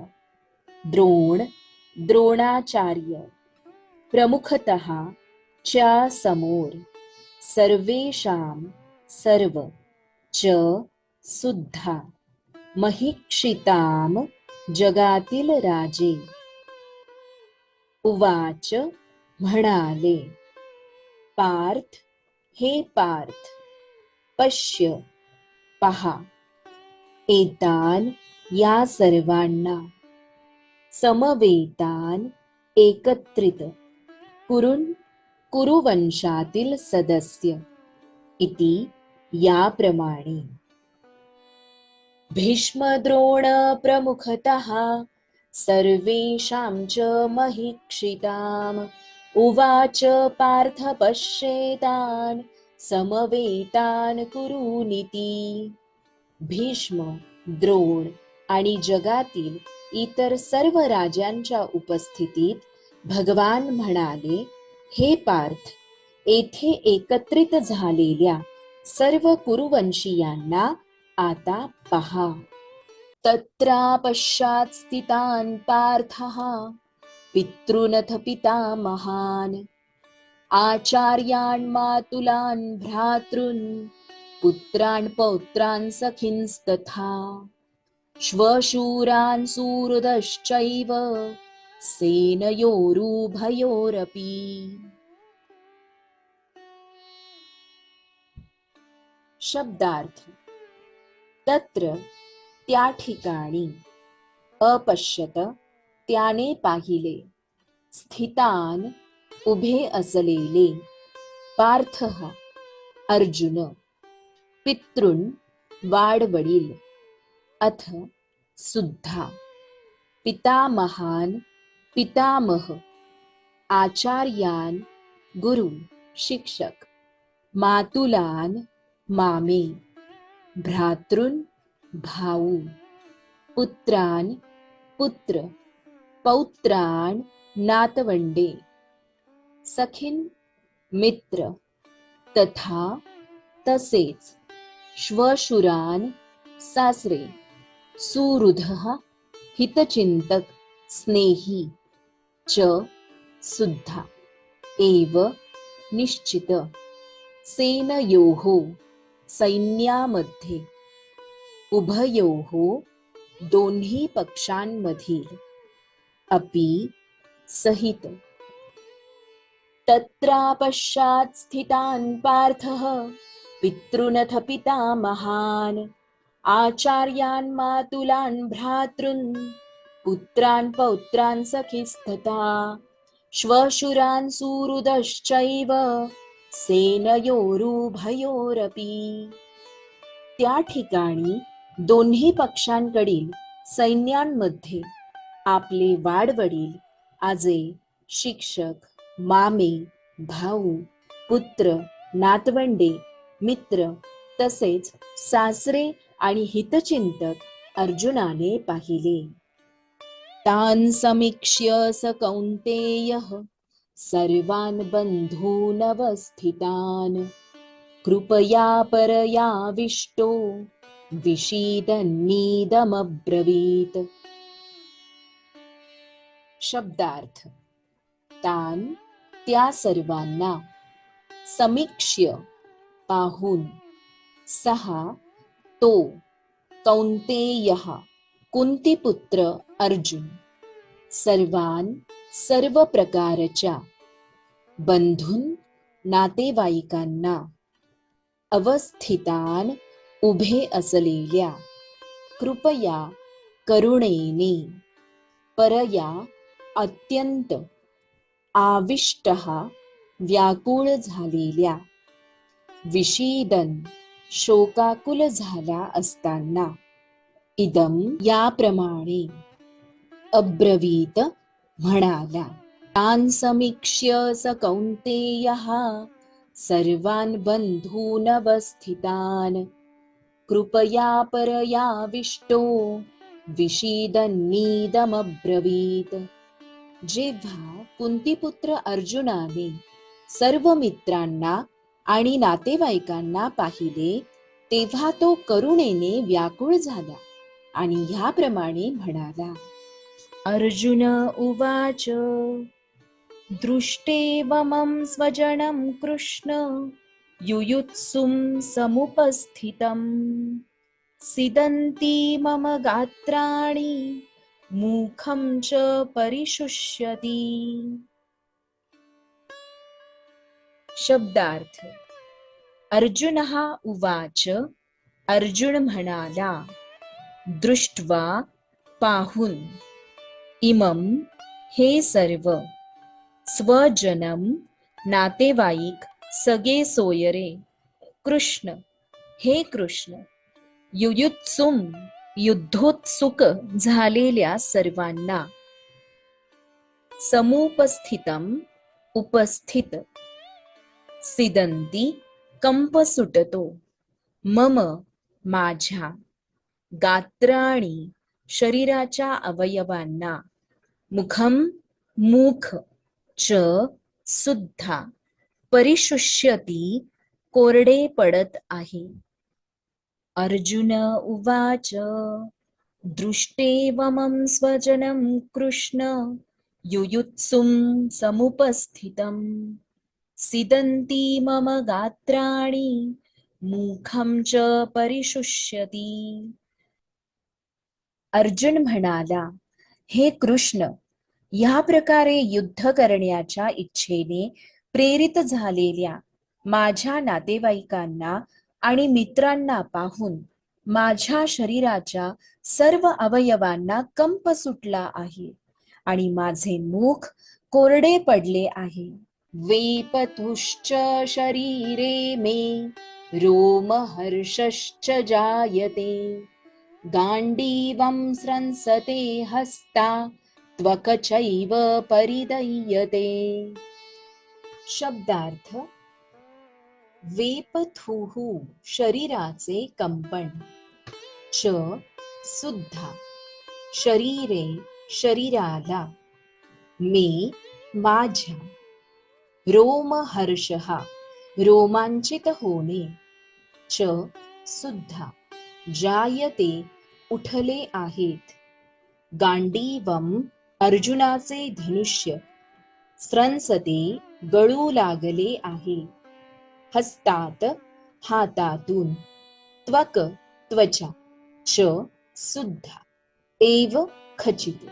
द्रोण द्रोणाचार्य, प्रमुखतः च्या समोर, सर्वेषां सर्व, च सुद्धा, महीक्षिताम जगातील राजे. उवाच म्हणाले. पार्थ हे पार्थ, पश्य पहा, एतान या सर्वांना, समवेतान एकत्रित, कुरुन कुरुवंशातील सदस्य, इति याप्रमाणे. भीष्मद्रोण प्रमुखतः सर्वेषां च महीक्षिताम् उवाच पार्थ पश्येतान् समवेतान् कुरूनिति. भीष्म, द्रोण आणि जगातील इतर सर्व राजांच्या उपस्थितीत भगवान म्हणाले, हे पार्थ, येथे एकत्रित झालेल्या सर्व कुरुवंशीयांना आता पहा. तत्रापश्चात् स्थितान् पार्थः पितॄनथ पितामहान् आचार्यान् मातुलान् भ्रातॄन् पुत्रान् पौत्रान् सखींस्तथा श्वशूरान् सुहृदश्चैव सेनयोरुभयोरपि. शब्दार्थ. तत्र त्या ठिकाणी, अपश्यत त्याने पाहिले, स्थितान उभे असलेले, पार्थः अर्जुन, पितॄन् वाडवडील, अथ सुद्धा, पितामहान पितामह, आचार्यान गुरु शिक्षक, मातुलान मामे, भ्रातॄन् भाऊ, पुत्रान पुत्र, पौत्रान नातवंडे, सखीन मित्र, तथा तसेच, श्वशुरान सासरे, सुहृदः हितचिंतक स्नेही, च सुद्धा, एव निश्चित, सेनयोः सैन्यामध्ये, उभयोः दोन्ही पक्षांमधील, अपि सहित. तत्रापश्चात् स्थितान् पार्थः पितॄनथ पितामहान् आचार्यान् मातुलान् भ्रातॄन् पुत्रान् पौत्रान् सखीस्तथा श्वशुरान् सुहृदश्चैव सेनयोरुभयोरपि. त्या ठिकाणी दोन्ही पक्षांकडील सैन्यांमध्ये आपले वाडवडील, आजे, शिक्षक, मामे, भाऊ, पुत्र, नातवंडे, मित्र, तसेच सासरे आणि हितचिंतक अर्जुनाने पाहिले. तान् समीक्ष्य स कौन्तेयः सर्वान् बन्धूनवस्थितान् कृपया परयाविष्टो विषीदन्नीदमब्रवीत्. शब्दार्थ. तान त्या सर्वांना, समीक्ष्य पाहून, सहा तो, कौन्तेयः कुंतीपुत्र अर्जुन, सर्वान सर्व प्रकारच्या, बंधून नातेवाईकांना, अवस्थितान उभे असलेल्या, कृपया करुणेने, परया अत्यंत, आविष्टः व्याकुळ झालेल्या, विषीदन शोकाकुल झाला असताना, इदम याप्रमाणे, अब्रवीत म्हणाला. तान् समीक्ष्य स कौन्तेयः सर्वान् बन्धूनवस्थितान् कृपया परयाविष्टो विषीदन्नीदमब्रवीत्. जेव्हा कुंतीपुत्र अर्जुनाने सर्व मित्रांना आणि नातेवाईकांना पाहिले, तेव्हा तो करुणेने व्याकुळ झाला आणि ह्याप्रमाणे म्हणाला. अर्जुन उवाच दृष्टेवमं स्वजनं कृष्ण युयुत्सुं समुपस्थितं सिदन्ति मम गात्राणि मुखं च परिशुष्यति. शब्दार्थ. अर्जुनः उवाच, अर्जुन म्हणाला, दृष्ट्वा पाहून, इमं हे सर्व, स्वजनम नातेवाईक सगे सोयरे, कृष्ण हे कृष्ण, युयुत्सुम युद्धोत्सुक झालेल्या सर्वांना, समुपस्थितम उपस्थित, सिदंती कंप सुटतो, मम माझ्या, गात्राणी शरीराच्या अवयवांना, मुखम मुख, च सुद्धा, परिशुष्यती कोरडे पडत आहे. अर्जुन उवाच दृष्टेवमं स्वजनं कृष्ण युयुत्सुं समुपस्थितं सिदन्ति मम गात्राणि मुखं च परिशुष्यति. अर्जुन म्हणाला, हे कृष्ण, ह्या प्रकारे युद्ध करण्याच्या इच्छेने प्रेरित झालेल्या माझ्या नातेवाईकांना आणि मित्रांना पाहून माझ्या शरीराच्या सर्व अवयवांना कंप सुटला आहे आणि माझे मुख कोरडे पडले आहे. वेपथुश्च शरीरे मे रोमहर्षश्च जायते गांडीवं स्रंसते हस्ता त्वकचैव परिदह्यते. शब्दार्थ. वेपथुः शरीराचे कंपन, च सुद्धा शरीरे शरीराला, मे माझ्या, रोमहर्षः रोमांचित होणे, च सुद्धा जायते उठले आहेत, गांडीवम अर्जुनाचे धनुष्य, स्रंसते गळू लागले आहे, हस्तात हातातून, त्वक त्वचा, च सुद्धा, एव खचित,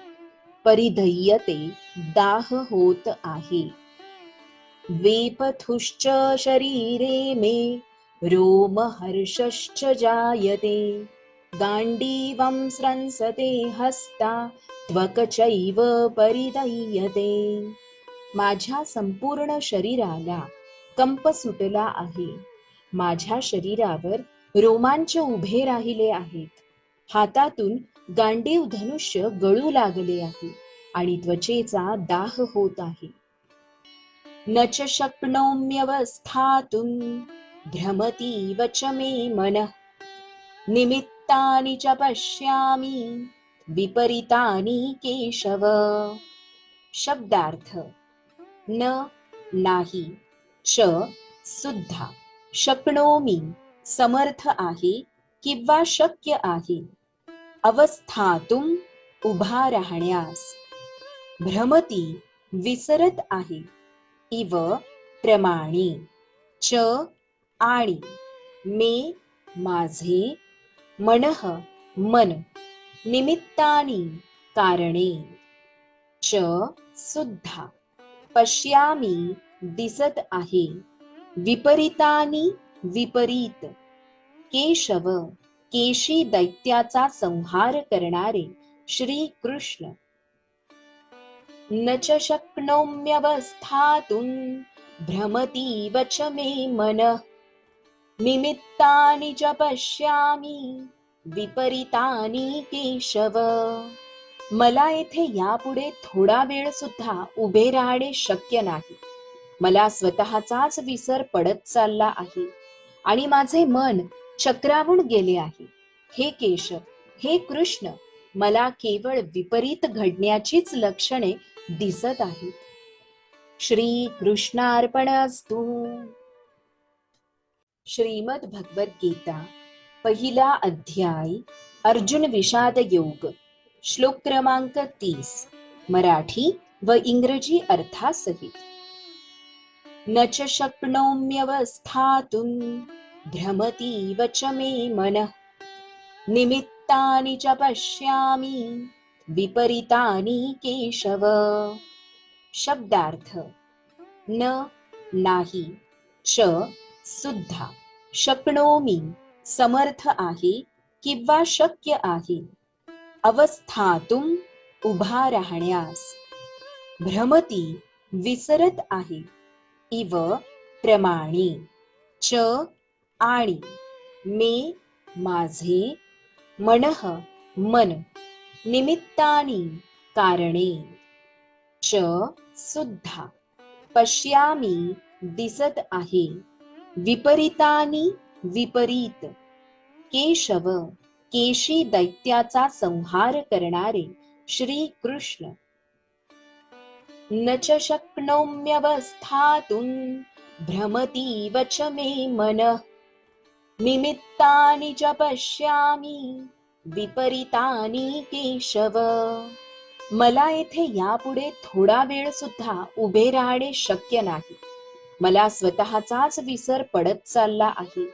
परिधय्यते दाह होत आहे. वेपथुश्च शरीरे मे रोमहर्षश्च जायते गांडीवं स्रंसते हस्ता त्वकचैव परिदह्यते. माझ्या संपूर्ण शरीराला कंप सुटला आहे, माझ्या शरीरावर रोमांच उभे राहिले आहेत, हातातून गांडीव धनुष्य गळू लागले आहे आणि त्वचेचा दाह होत आहे. न च शक्नोम्यवस्थातुं भ्रमतीव च मे मनः निमित्तानि च पश्यामि विपरीतानि केशव. शब्दार्थ. न नाही, च सुद्धा, शक्नोमी समर्थ आहे किंवा शक्य आहे, अवस्थातुं उभा राहण्यास, भ्रमती विसरत आहे, इव प्रमाणे, च आणि, मे माझे, मनः मन, निमित्तानी कारणे, च सुद्धा, पश्यामी दिसत आहे, विपरीतानी विपरीत, केशव केशी दैत्याचा संहार करणारे श्री कृष्ण. न च शक्नोम्यवस्थातुं भ्रमतीव च मे मनः निमित्तानि च पश्यामि विपरीतानि केशव. मला येथे यापुढे थोडा वेळ सुद्धा उभे राहणे शक्य नाही. मला स्वतःचाच विसर पडत चालला आहे आणि माझे मन चक्रावून गेले आहे. हे केशव, हे कृष्ण, मला केवळ विपरीत घडण्याचीच लक्षणे दिसत आहेत. श्री कृष्णार्पणस्तु. श्रीमद भगवद गीता, पहिला अध्याय, अर्जुन विषाद योग, श्लोक क्रमांक 30, मराठी व इंग्रजी अर्थासहित. न च शक्नोम्यवस्थातुं भ्रमतीव च मे मनः निमित्तानि च पश्यामि विपरीतानि केशव. शब्दार्थ: न, नाही, च, सुद्धा, शक्नोमी, समर्थ आहे किंवा शक्य आहे, अवस्थातुं, उभा राहण्यास, भ्रमती, विसरत आहे, इव, प्रमाणे, च, आणि, मे, माझे, मनः, मन, निमित्तानि, कारणे, च, सुद्धा, पश्यामी, दिसत आहे, विपरीतानि, विपरीत, केशव, केशी दैत्याचा संहार करणारे श्री कृष्ण. न च शक्नोम्यवस्थातुं भ्रमतीव च मे मनः निमित्तानि च पश्यामि विपरीतानि केशव. मला येथे यापुढे थोडा वेळ सुद्धा उभे राहणे शक्य नाही. मला स्वतःचाच विसर पडत चालला आहे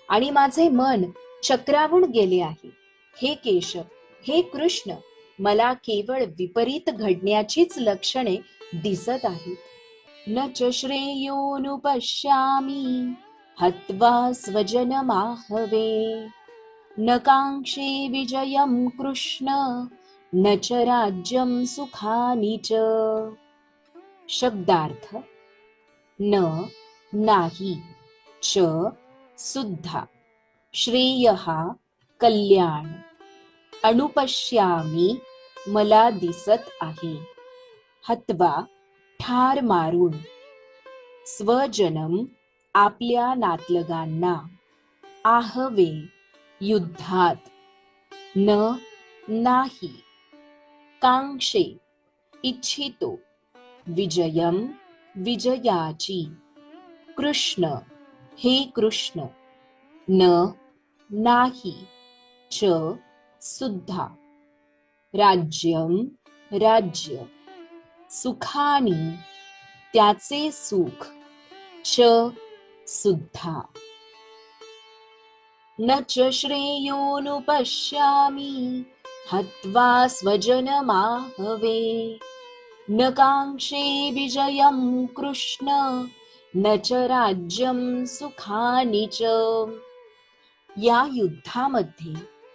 आणि माझे मन चक्रावून गेले आहे. हे केशव, हे कृष्ण, मला केवळ विपरीत घडण्याचीच लक्षणे दिसत आहेत. न च श्रेयोनुपश्यामि हत्वा स्वजनमाहवे न काङ्क्षे विजयं कृष्ण न च राज्यं सुखानि च. शब्दार्थ: न, नाही, च, सुद्धा, श्रेयः, कल्याण, अनुपश्यामी, मला दिसत आहे, हत्वा, ठार मारून, स्वजनम, आपल्या नातलगांना, आहवे, युद्धात, न, नाही, कांक्षे, इच्छितो, विजयम, विजयाची, कृष्ण, हे कृष्ण, न, नाही, च, सुद्धा, राज्यम, राज्य, सुखानी, त्याचे सुख, च, सुद्धा. न च श्रेयोनुपश्यामि हत्वा स्वजनमाहवे न काङ्क्षे विजयं कृष्ण न च राज्यं सुखानि च. या युद्धामध्ये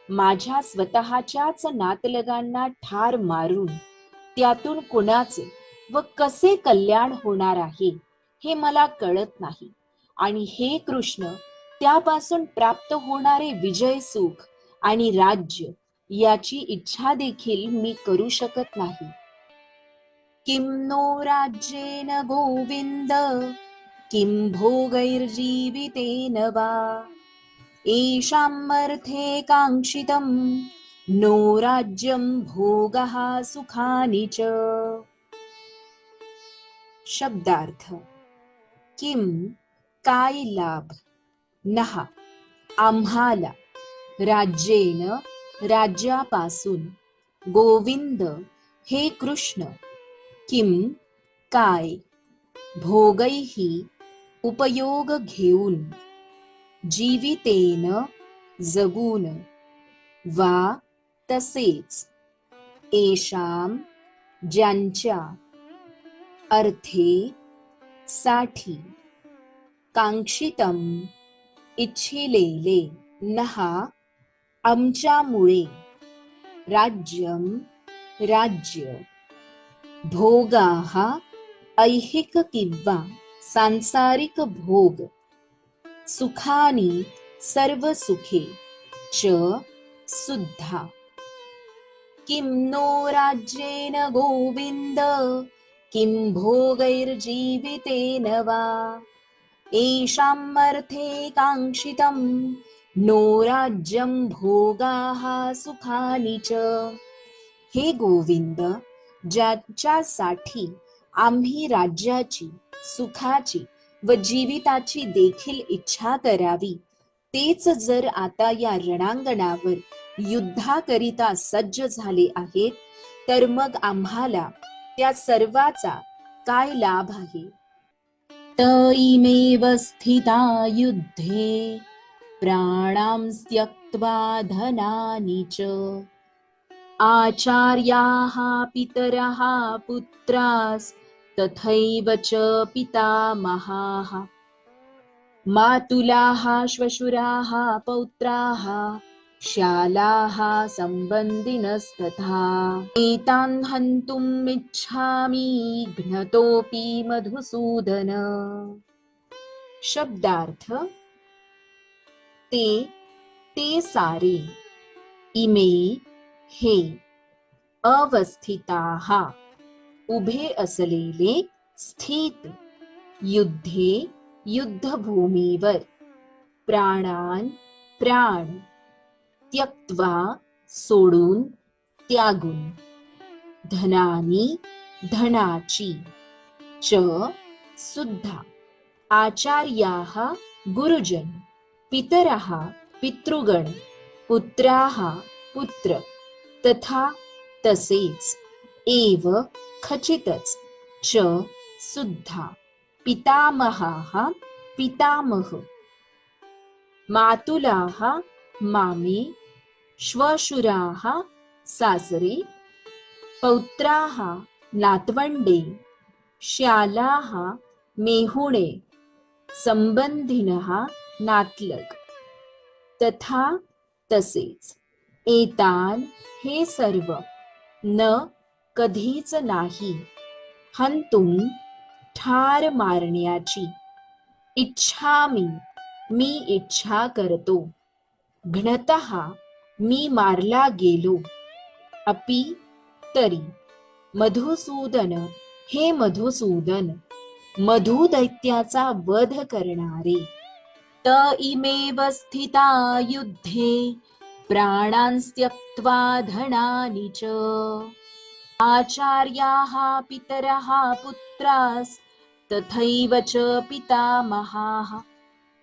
माझ्या स्वतःच्याच नातलगांना ठार मारून त्यातून कुणाचे व कसे कल्याण होणार आहे हे मला कळत नाही आणि हे कृष्ण, त्यापासून प्राप्त होणारे विजय, सुख आणि राज्य याची इच्छा देखील मी करू शकत नाही. किं नो राज्येन गोविंद किं भोगैर्जीवितेन वा येषामर्थे काङ्क्षितं नो राज्यं भोगः सुखानि च. शब्दार्थ: किम, काय लाभ, नहा, आम्हाला, राज्येन, राज्यापासून, गोविंद, हे कृष्ण, किम, काय, भोगैहि, उपयोग घेऊन, जीवितेन, जगून, वा, तसेच, येषाम, ज्यांच्या, अर्थे, साठी, कांक्षितम, इच्छिलेले, नहा, आमच्यामुळे, राज्यम, राज्य, भोगाः, ऐहिक किंवा सांसारिक भोग, सुखानी, सर्व सुखे, च, सुद्धा. किं नो राज्येन गोविन्द किं भोगैर्जीवितेन वा येषामर्थे काङ्क्षितं नो राज्यं भोगाः सुखानि च. हे गोविंद, ज्याच्यासाठी आम्ही राज्याची, सुखाची व जीविताची देखील इच्छा करावी, तेच जर आता या रणांगणावर युद्धाकरिता सज्ज झाले आहेत, तर मग आम्हाला त्या सर्वाचा काय लाभ आहे. त इमेव स्थिता युद्धे प्राणां त्यक्त्वा धनानि च आचार्याः पितरः पुत्रास् तथैव च पितामहाः मातुलाः श्वशुराः पौत्राः श्यालाः सम्बन्धिनस्तथा एतान् हन्तुम् इच्छामि घ्नतोऽपि मधुसूदन. शब्दार्थ ते सारे, इमे हे, अवस्थिताः उभे असलेले, स्थित युद्धे युद्धभूमीवर, प्राणान प्राण, त्यक्त्वा सोडून, त्यागून, धनानी धनाची, च सुद्धा, आचार्याः गुरुजन, पितरः पितृगण, पुत्राः पुत्र, तथा तसेच, एव खचितच, च सुद्धा, पितामहाः पितामह, मातुलाः मामे, श्वशुराः सासरे, पौत्राः नातवंडे, श्यालाः मेहुणे, संबंधिनः नातलग, तथा तसेच, एतान हे सर्व, न कधीच नाही, हंतुम ठार मारण्याची, इच्छामी मी इच्छा करतो, घ्नतः मी मारला गेलो, अपि तरी, मधुसूदन हे मधुसूदन, मधु दैत्याचा वध करणारे. त इमेव स्थिता युद्धे प्राणां त्यक्त्वा धनानि च आचार्याः पितरः पुत्रास् तथैव च पितामहाः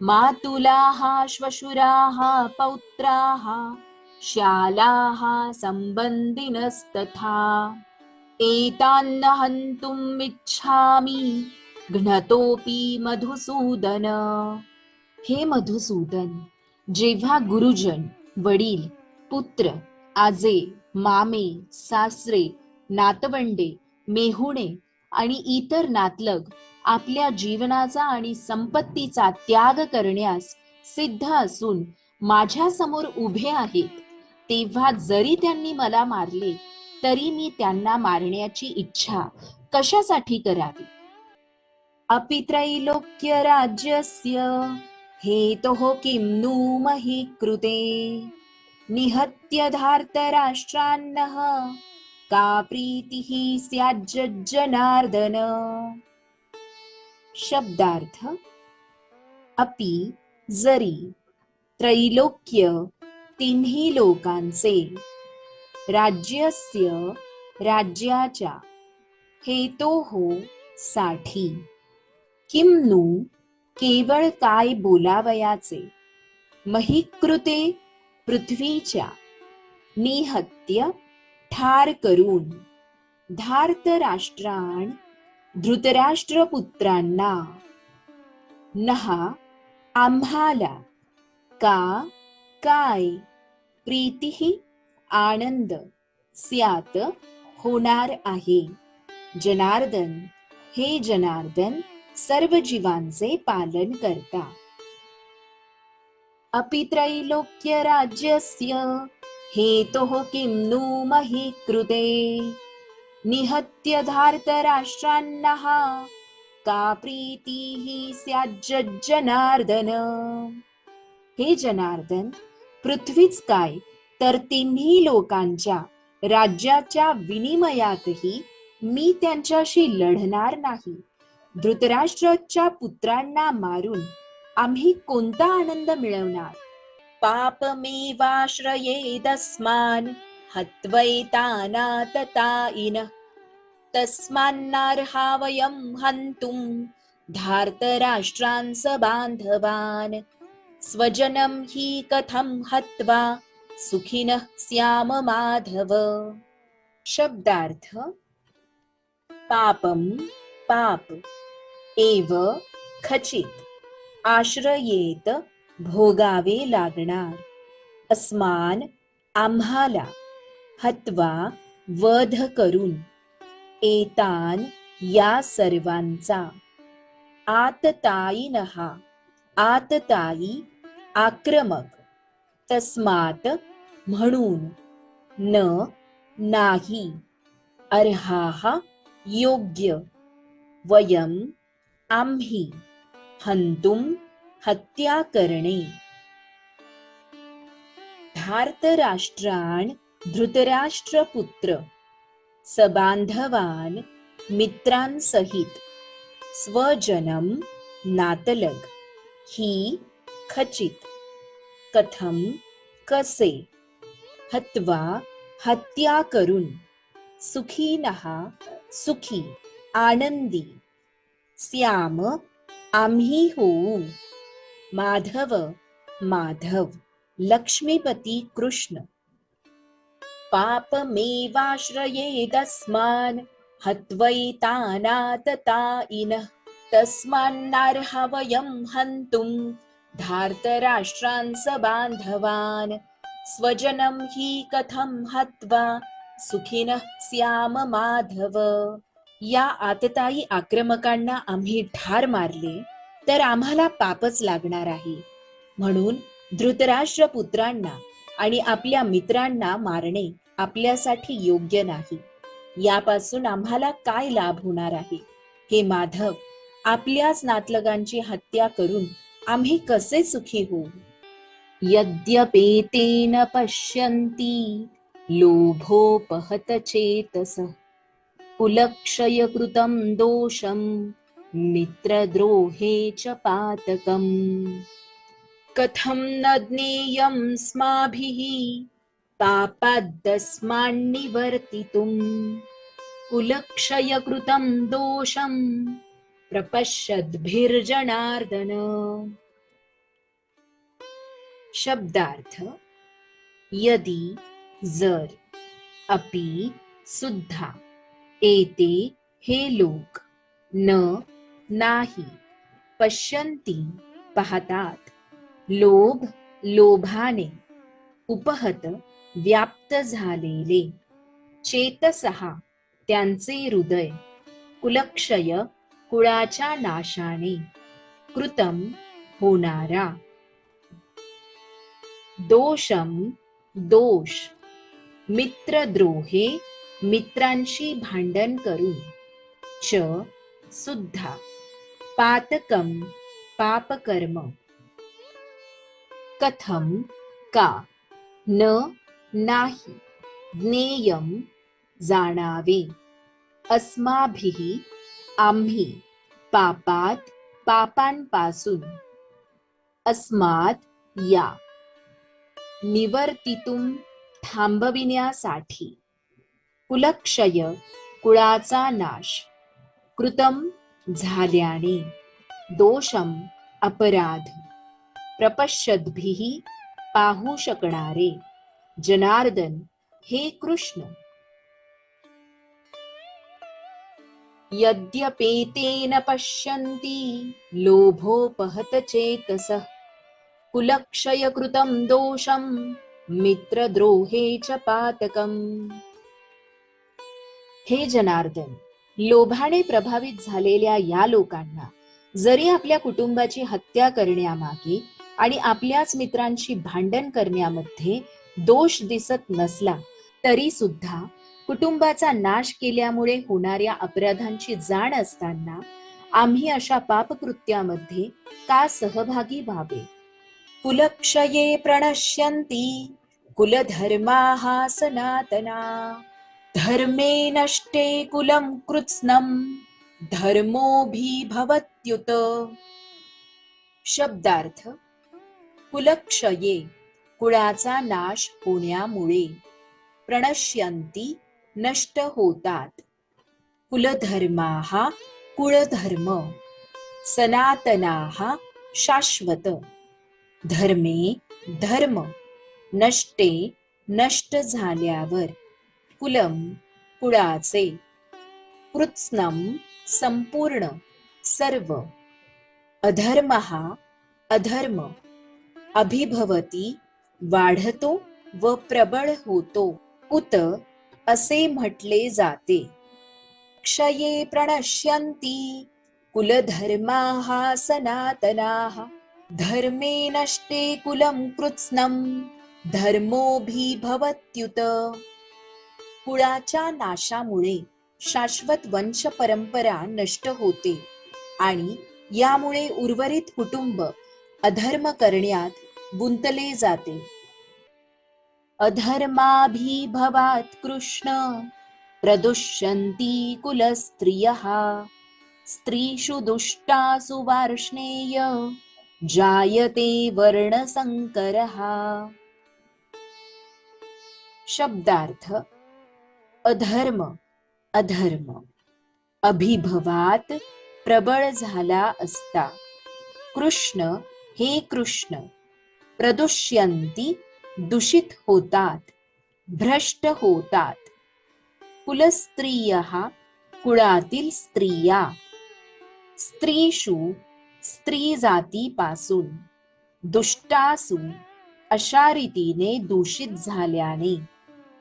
मातुलाः श्वशुराः पौत्राः श्यालाः सम्बन्धिनस्तथा एतान्न हन्तुम् इच्छामि घ्नतोऽपि मधुसूदन. हे मधुसूदन, जेव्हा गुरुजन, वडील, पुत्र, आजे, मामे, सासरे, नातवंडे, मेहुणे आणि इतर नातलग आपल्या जीवनाचा आणि संपत्तीचा त्याग करण्यास सिद्ध असून माझ्या समोर उभे आहेत, तेव्हा जरी त्यांनी मला मारले तरी मी त्यांना मारण्याची इच्छा कशासाठी करावी. अपि त्रैलोक्य राज्यस्य हेतोः किं नु मही कृते निहत्य धार्तराष्ट्रान्नः का प्रीतिः स्याज्जनार्दन. शब्दार्थ अपि जरी, त्रैलोक्य तिन्ही लोकांचे, राज्यस्य राज्याच्या, हेतोः साठी, किं नु केवळ काय बोलावयाचे, महीकृते पृथ्वीच्या, निहत्य ठार करून, धार्तराष्ट्राण धृतराष्ट्रपुत्रांना, नहा आम्हाला, का काय, प्रीतिः आनंद, स्यात होणार आहे, जनार्दन हे जनार्दन सर्व जीवांचे पालन करता. अपि त्रैलोक्य राज्यस्य हेतोः किं नु मही कृते निहत्य धार्तराष्ट्रान्नः का प्रीतिः स्याज्जनार्दन. हे जनार्दन, पृथ्वीच काय तर तिन्ही लोकांच्या राज्याच्या विनिमयातही मी त्यांच्याशी लढणार नाही. धृतराष्ट्राच्या पुत्रांना मारून आम्ही कोणता आनंद मिळवणार? पापमेवाश्रयेदस्मान् हत्वैतानाततायिनः तस्मान्नार्हा वयं हन्तुं धार्तराष्ट्रान् बान्धवान् स्वजनं हि कथं हत्वा सुखिनः स्याम माधव. शब्दार्थ पापम पाप एव खचित आश्रयेत भोगावे लागणार अस्मान आम्हाला हत्वा वध करून एतान या सर्वांचा आततायिनहा आततायी आक्रमक तस्मात म्हणून न नाही अर्हाहा योग्य वयम आम्ही हंतुम हत्या करणे धार्तराष्ट्रान् धृतराष्ट्रपुत्र सबांधवान मित्रांसहित स्वजनम नातलग ही खचित कथम कसे हत्वा हत्या करून सुखीनहा सुखी आनंदी स्याम आम्ही होऊ माधव माधव लक्ष्मीपती कृष्ण पापमेवाश्रयेदस्मान् हत्वैतानाततायिनः तस्मान्नार्हा वयं हन्तुं धार्तराष्ट्रान् बान्धवान् स्वजनं हि कथं हत्वा सुखिनः स्याम माधव. या आततायी आक्रमकांना आम्ही ठार मारले तर आम्हाला पापच लागणार आहे. म्हणून धृतराष्ट्र पुत्रांना आणि आपल्या मित्रांना मारणे आपल्यासाठी योग्य नाही. यापासून आम्हाला काय लाभ होणार आहे? हे माधव, आपल्याच नातलगांची हत्या करून आम्ही कसे सुखी होऊ? यद्यपेतेन पश्यन्ति लोभोपहत चेतसः कुलक्षयकृतं दोषं मित्रद्रोहे च पातकम् कथं न ज्ञेयं स्माभिः पापादस्मान्निवर्तितुं कुलक्षयकृतं दोषं प्रपश्यद्भिर्जनार्दन. शब्दार्थ यदि जर अपि सुद्धा एते हे लोक न नाही पश्यन्ति पाहतात लोभ लोभाने उपहत व्याप्त झालेले चेतसहा त्यांचे हृदय कुलक्षय कुळाच्या नाशाने कृतम होणारा दोषम दोष मित्रद्रोहे मित्रांशी भांडण करून च सुद्धा पातकम पापकर्म कथम का न नाही ज्ञेयम जाणावे अस्माभिः आम्ही पापात पापांपासून अस्मात या निवर्तितुम थांबविण्यासाठी कुलक्षय कुळाचा नाश कृतम झाल्याने दोषम अपराध प्रपश्यद्भिः पाहू शकणारे जनार्दन हे कृष्ण. यद्यपेतेन पश्यन्ति लोभोपहत चेतसः कुलक्षयकृतं दोषं मित्रद्रोहे च पातकम्. हे जनार्दन, लोभाने प्रभावित झालेल्या या लोकांना जरी आपल्या कुटुंबाची हत्या करण्यामागे आणि आपल्याच मित्रांशी भांडण करण्यामध्ये दोष दिसत नसला तरी सुद्धा कुटुंबाचा नाश केल्यामुळे होणाऱ्या अपराधांची जाण असताना आम्ही अशा पापकृत्यामध्ये का सहभागी व्हावे? कुलक्षये प्रणश्यन्ति कुलधर्माः सनातना धर्मे नष्टे कुलं कृत्स्नं धर्मोऽभिभवत्युत. शब्दार्थ कुलक्षये कुळाचा नाश होण्यामुळे, प्रणश्यंती नष्ट होतात, कुलधर्माः कुळधर्म, सनातनाः शाश्वत, धर्मे धर्म, नष्टे नष्ट झाल्यावर, कुलम कुळाचे, कृत्स्नम संपूर्ण सर्व, अधर्मः अधर्म, अभिभवती वाढतो व प्रबळ होतो, उत असे म्हटले जाते. क्षये प्रणश्यन्ति कुलधर्माः सनातनाः धर्मे नष्टे कुलं कृत्स्नं धर्मोऽभिभवत्युत. कुळाच्या नाशामुळे शाश्वत वंश परंपरा नष्ट होते आणि यामुळे उर्वरित कुटुंब अधर्म करण्यात गुंतले जाते. अधर्माभिभवात् कृष्ण प्रदुष्यन्ति कुलस्त्रियः स्त्रीषु दुष्टासु वार्ष्णेय जायते वर्णसंकरः. शब्दार्थ अधर्म अधर्म, अभिभवात प्रबळ झाला असता, कृष्ण हे कृष्ण, प्रदुष्यंती दूषित होतात, भ्रष्ट होतात, कुलस्त्रियः कुळातील स्त्रिया, स्त्रीषु स्त्री जातीपासून, दुष्टासु अशा रीतीने दूषित झाल्याने,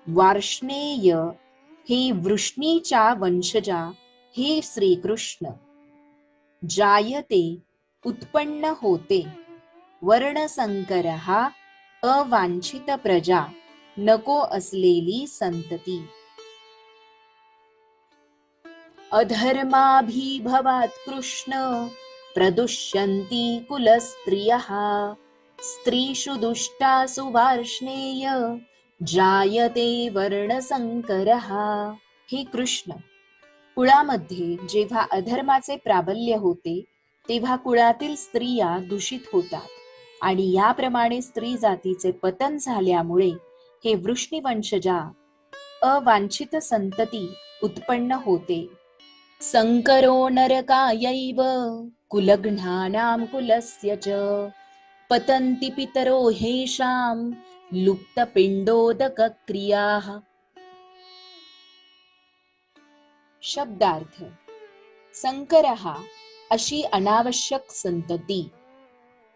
वार्ष्णेय हे वृष्णीच्या वंशजा हे श्रीकृष्ण, जायते उत्पन्न होते, वर्णसंकरः अवांछित प्रजा नको असलेली संतती. अधर्माभिभवात् कृष्ण प्रदुष्यन्ति कुलस्त्रियः स्त्रीषु दुष्टासु वार्ष्णेय जायते वर्णसंकरः. हे कृष्ण, कुळामध्ये जेव्हा अधर्माचे प्राबल्य होते तेव्हा कुळातील स्त्रिया दूषित होतात आणि याप्रमाणे स्त्री जातीचे पतन झाल्यामुळे हे वृष्णीवंशजा अवांछित संतती उत्पन्न होते. संकरो नरकायैव कुलघ्नानां कुलस्य च पतन्ति पितरो हेषां लुप्तपिंडोदकक्रियाः. शब्दार्थ संकरः अशी अनावश्यक संतती,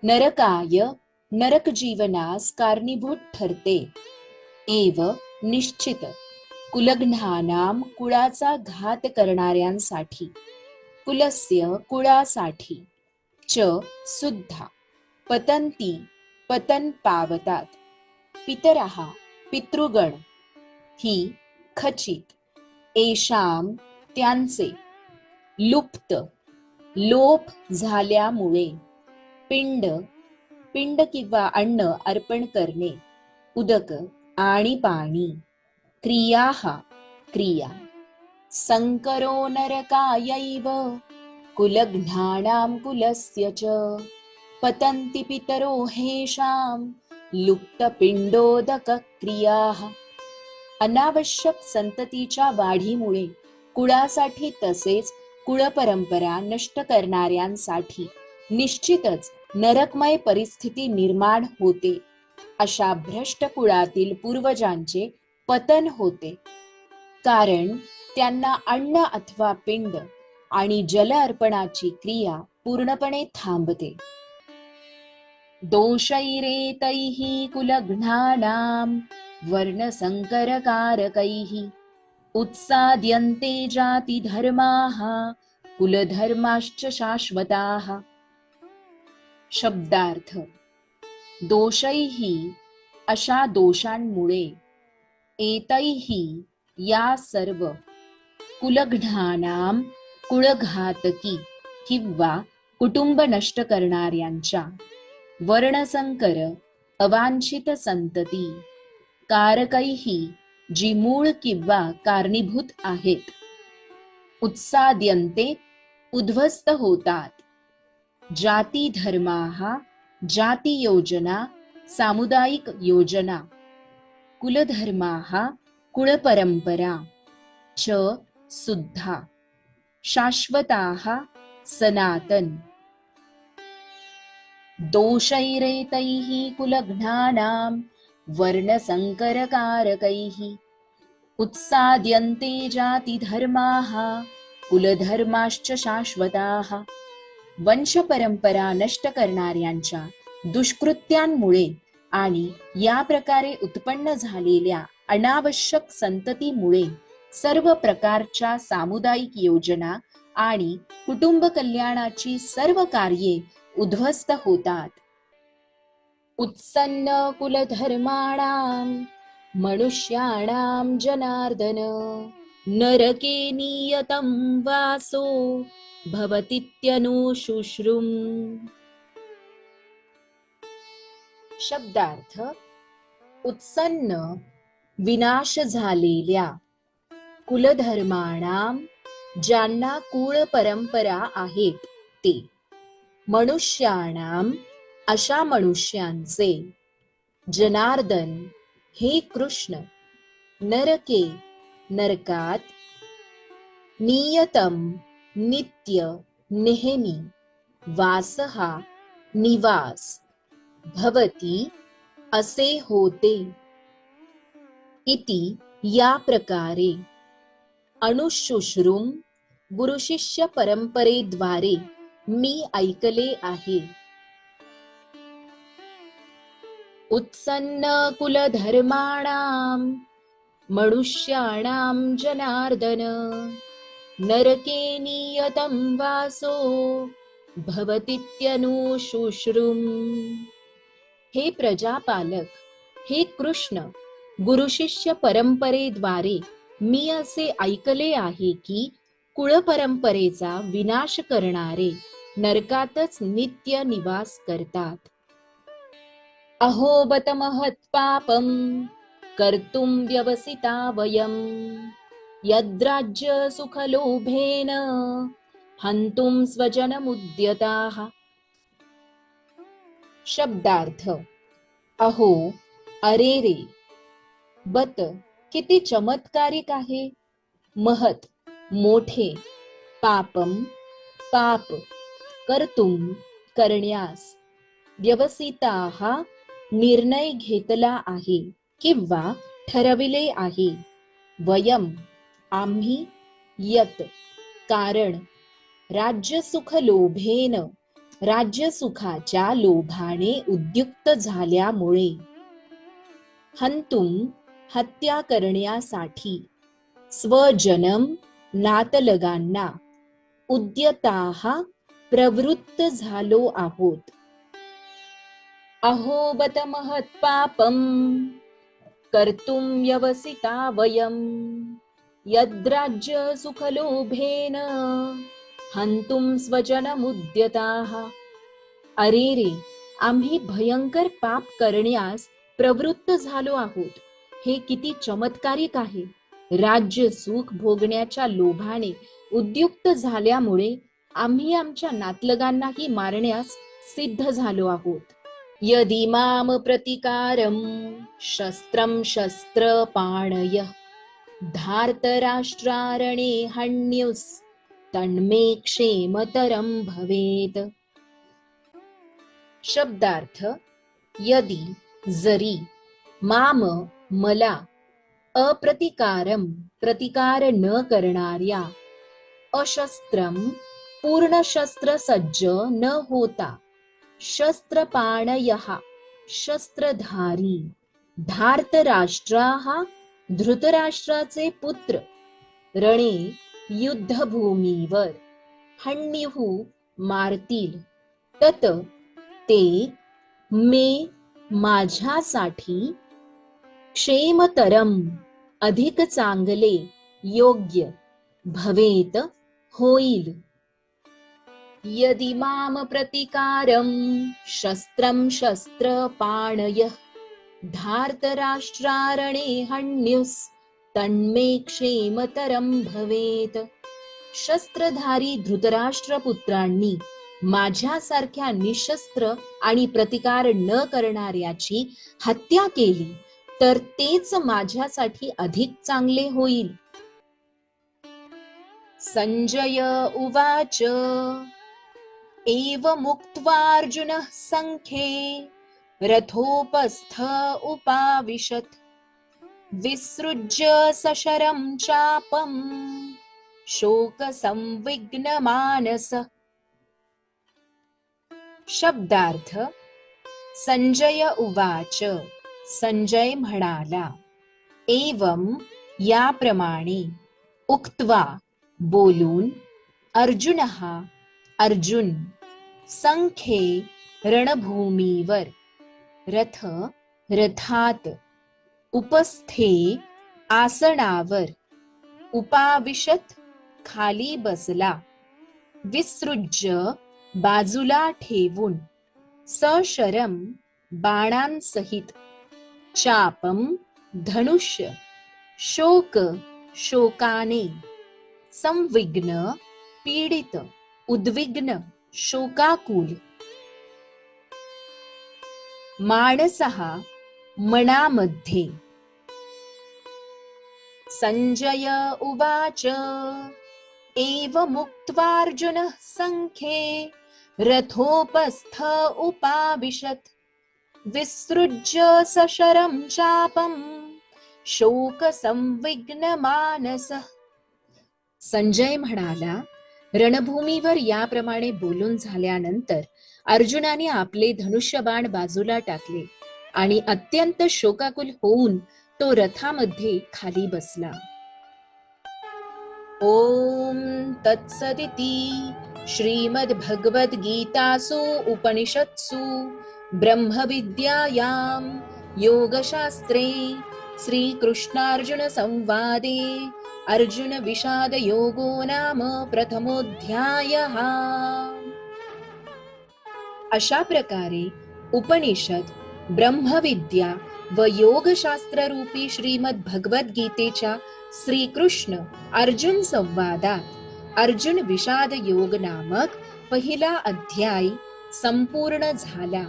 नरकाय नरक जीवनास कारणीभूत ठरते, एव निश्चित कुलघ्नानाम कुळाचा घात करणाऱ्यांसाठी, कुलस्य कुळासाठी, च सुद्धा, पतंती पतन पावतात, पितरः पितृगण, ही खचित, एषाम त्यांचे, लुप्त लोप झाल्यामुळे, पिंड पिंड किंवा अन्न अर्पण करणे, उदक आणि पाणी, क्रियाः क्रिया, संकरो नरकायैव कुलघ्नानां कुलस्य च पतन्ति पितरो हेषां लुप्तपिंडोदक क्रियाः. अनावश्यक संततीच्या वाढीमुळे कुळासाठी तसेच कुळपरंपरा नष्ट करणाऱ्यांसाठी निश्चितच नरकमय परिस्थिती निर्माण होते. अशा भ्रष्ट कुळातील पूर्वजांचे पतन होते, कारण त्यांना अन्न अथवा पिंड आणि जल अर्पणाची क्रिया पूर्णपणे थांबते. दोषैरेतैः कुलघ्नानां वर्णसंकरकारकैः उत्साद्यन्ते जातिधर्माः कुलधर्माश्च शाश्वताः. शब्दार्थ दोषैः अशा दोषांमुळे, एतैः या सर्व, कुलघ्नानां कुळघातकी किंवा कुटुंब नष्ट करणाऱ्यांच्या, वर्णसंकर अवांछित संतती, कारकैही जी मूळ किंवा कारणीभूत आहेत. उत्साद्यन्ते उद्ध्वस्त होतात. जाती धर्माः जाती योजना सामुदायिक योजना कुलधर्माः कुळपरंपरा च सुद्धा शाश्वताः सनातन दोषैरेतैः कुलघ्नानां वर्णसंकरकारकैः उत्साद्यन्ते जातिधर्माः कुलधर्माश्च शाश्वताः. वंशपरंपरा नष्ट करणाऱ्यांच्या दुष्कृत्यांमुळे आणि या प्रकारे उत्पन्न झालेल्या अनावश्यक संततीमुळे सर्व प्रकारच्या सामुदायिक योजना आणि कुटुंब कल्याणाची सर्व कार्ये उद्ध्वस्त होतात. उत्सन्न कुलधर्माणां मनुष्याणां जनार्दन नरके नियतं वासो भवतीत्यनुशुश्रुम्. शब्दार्थ: उत्सन्न विनाश झालेल्या कुलधर्माणाम ज्यांना कुळ परंपरा आहेत ते, मनुष्याणाम अशा मनुष्यांचे, जनार्दन हे कृष्ण, नरके नरकात, नियतम नित्य नेहमी, वासहा निवास, भवती असे होते, इति या प्रकारे, अनुशुश्रुम गुरुशिष्य परंपरेद्वारे मी ऐकले आहे. उत्सन्न कुलधर्माणां मनुष्याणां जनार्दन नरके नियतं वासो भवतीत्यनुशुश्रुम. हे प्रजापालक, हे कृष्ण, गुरुशिष्य परंपरेद्वारे मी असे ऐकले आहे की कुळपरंपरेचा विनाश करणारे नरकातच नित्य निवास करतात. अहो बत महत्पापं कर्तुं व्यवसिता वयं यद्राज्य सुखलोभेन हंतुं स्वजनमुद्यताः. शब्दार्थ: अहो, अरे रे, बत किती चमत्कारिक आहे, महत मोठे, पापम पाप, कर्तुम करण्यास, व्यवसिताः निर्णय घेतला आहे किंवा ठरविले आहे, वयम आम्ही, यत कारण, राज्यसुख लोभेन राज्यसुखाच्या लोभाने उद्युक्त झाल्यामुळे, हंतुम हत्या करण्यासाठी, स्वजनम नातलगांना, उद्यताः प्रवृत्त झालो आहोत. अहो बत महत्पापं कर्तुं व्यवसिता वयं यद्राज्य सुखलोभेन हंतुं स्वजनमुद्यताः. अरे रे, आम्ही भयंकर पाप करण्यास प्रवृत्त झालो आहोत. हे किती चमत्कारिक आहे. राज्य सुख भोगण्याच्या लोभाने उद्युक्त झाल्यामुळे आम्ही आमच्या नातलगांनाही मारण्यास सिद्ध झालो आहोत. यदिमाम प्रतिकारं शस्त्रं शस्त्रपाणयः धार्तराष्ट्रारणे हन्युस् तन्मे क्षेमतरं भवेत. शब्दार्थ: यदि जरी, माम मला, अप्रतिकारम प्रतिकार न करणाऱ्या, अशस्त्रम पूर्ण शस्त्र सज्ज न होता, शस्त्रपाणयः शस्त्रधारी, धार्तराष्ट्राः धृतराष्ट्राचे पुत्र, रणे युद्धभूमीवर, हन्युः मारतील, तत ते, मे माझ्यासाठी, क्षेमतरम अधिक चांगले, योग्य, भवेत होईल. यदि माम प्रतिकारं शस्त्रं शस्त्रपाणयः धार्तराष्ट्रारणे हन्युस् तन्मे क्षेमतरं भवेत. शस्त्रधारी धृतराष्ट्रपुत्रांनी माझ्यासारख्या निशस्त्र आणि प्रतिकार न करणाऱ्याची हत्या केली तर तेच माझ्यासाठी अधिक चांगले होईल. संजय उवाच एवमुक्त्वार्जुनः संख्ये रथोपस्थ उपाविशत्. विसृज्य सशरं चापं शोकसंविघ्नमानस. शब्दार्थ संजय उवाच, संजय म्हणाला, एवं याप्रमाणे, उक्त्वा बोलून, अर्जुनः अर्जुन, संख्ये रणभूमीवर, रथ रथात, उपस्थे आसनावर, उपाविशत खाली बसला, विसृज्य बाजूला ठेवून, सशरम बाणांसहित, चापम धनुष्य, शोक शोकाने, संविघ्न पीडित, उद्विग्न शोकाकुल. मानसः मनामध्ये. संजय उवाच एवमुक्त्वार्जुनः संख्ये रथोपस्थ उपाविशत्. विसृज्य सशरं चापं शोकसंविघ्नमानसः. संजय म्हणाला, रणभूमीवर याप्रमाणे बोलून झाल्यानंतर अर्जुनाने आपले धनुष्यबाण बाजूला टाकले आणि अत्यंत शोकाकुल होऊन तो रथामध्ये खाली बसला. ओम तत्सदिति श्रीमद्भगवद्गीतासु उपनिषत्सु ब्रह्मविद्यायां योगशास्त्रे श्रीकृष्णार्जुन संवादे अर्जुन विषाद योगो नाम प्रथमोऽध्यायः. अशा प्रकारे उपनिषद, ब्रह्मविद्या व योगशास्त्र रूपी श्रीमद भगवद्गीतेच्या श्रीकृष्ण अर्जुन संवादात अर्जुन विषाद योग नामक पहिला अध्याय संपूर्ण झाला.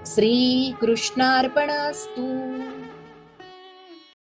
श्रीकृष्णार्पणस्तु.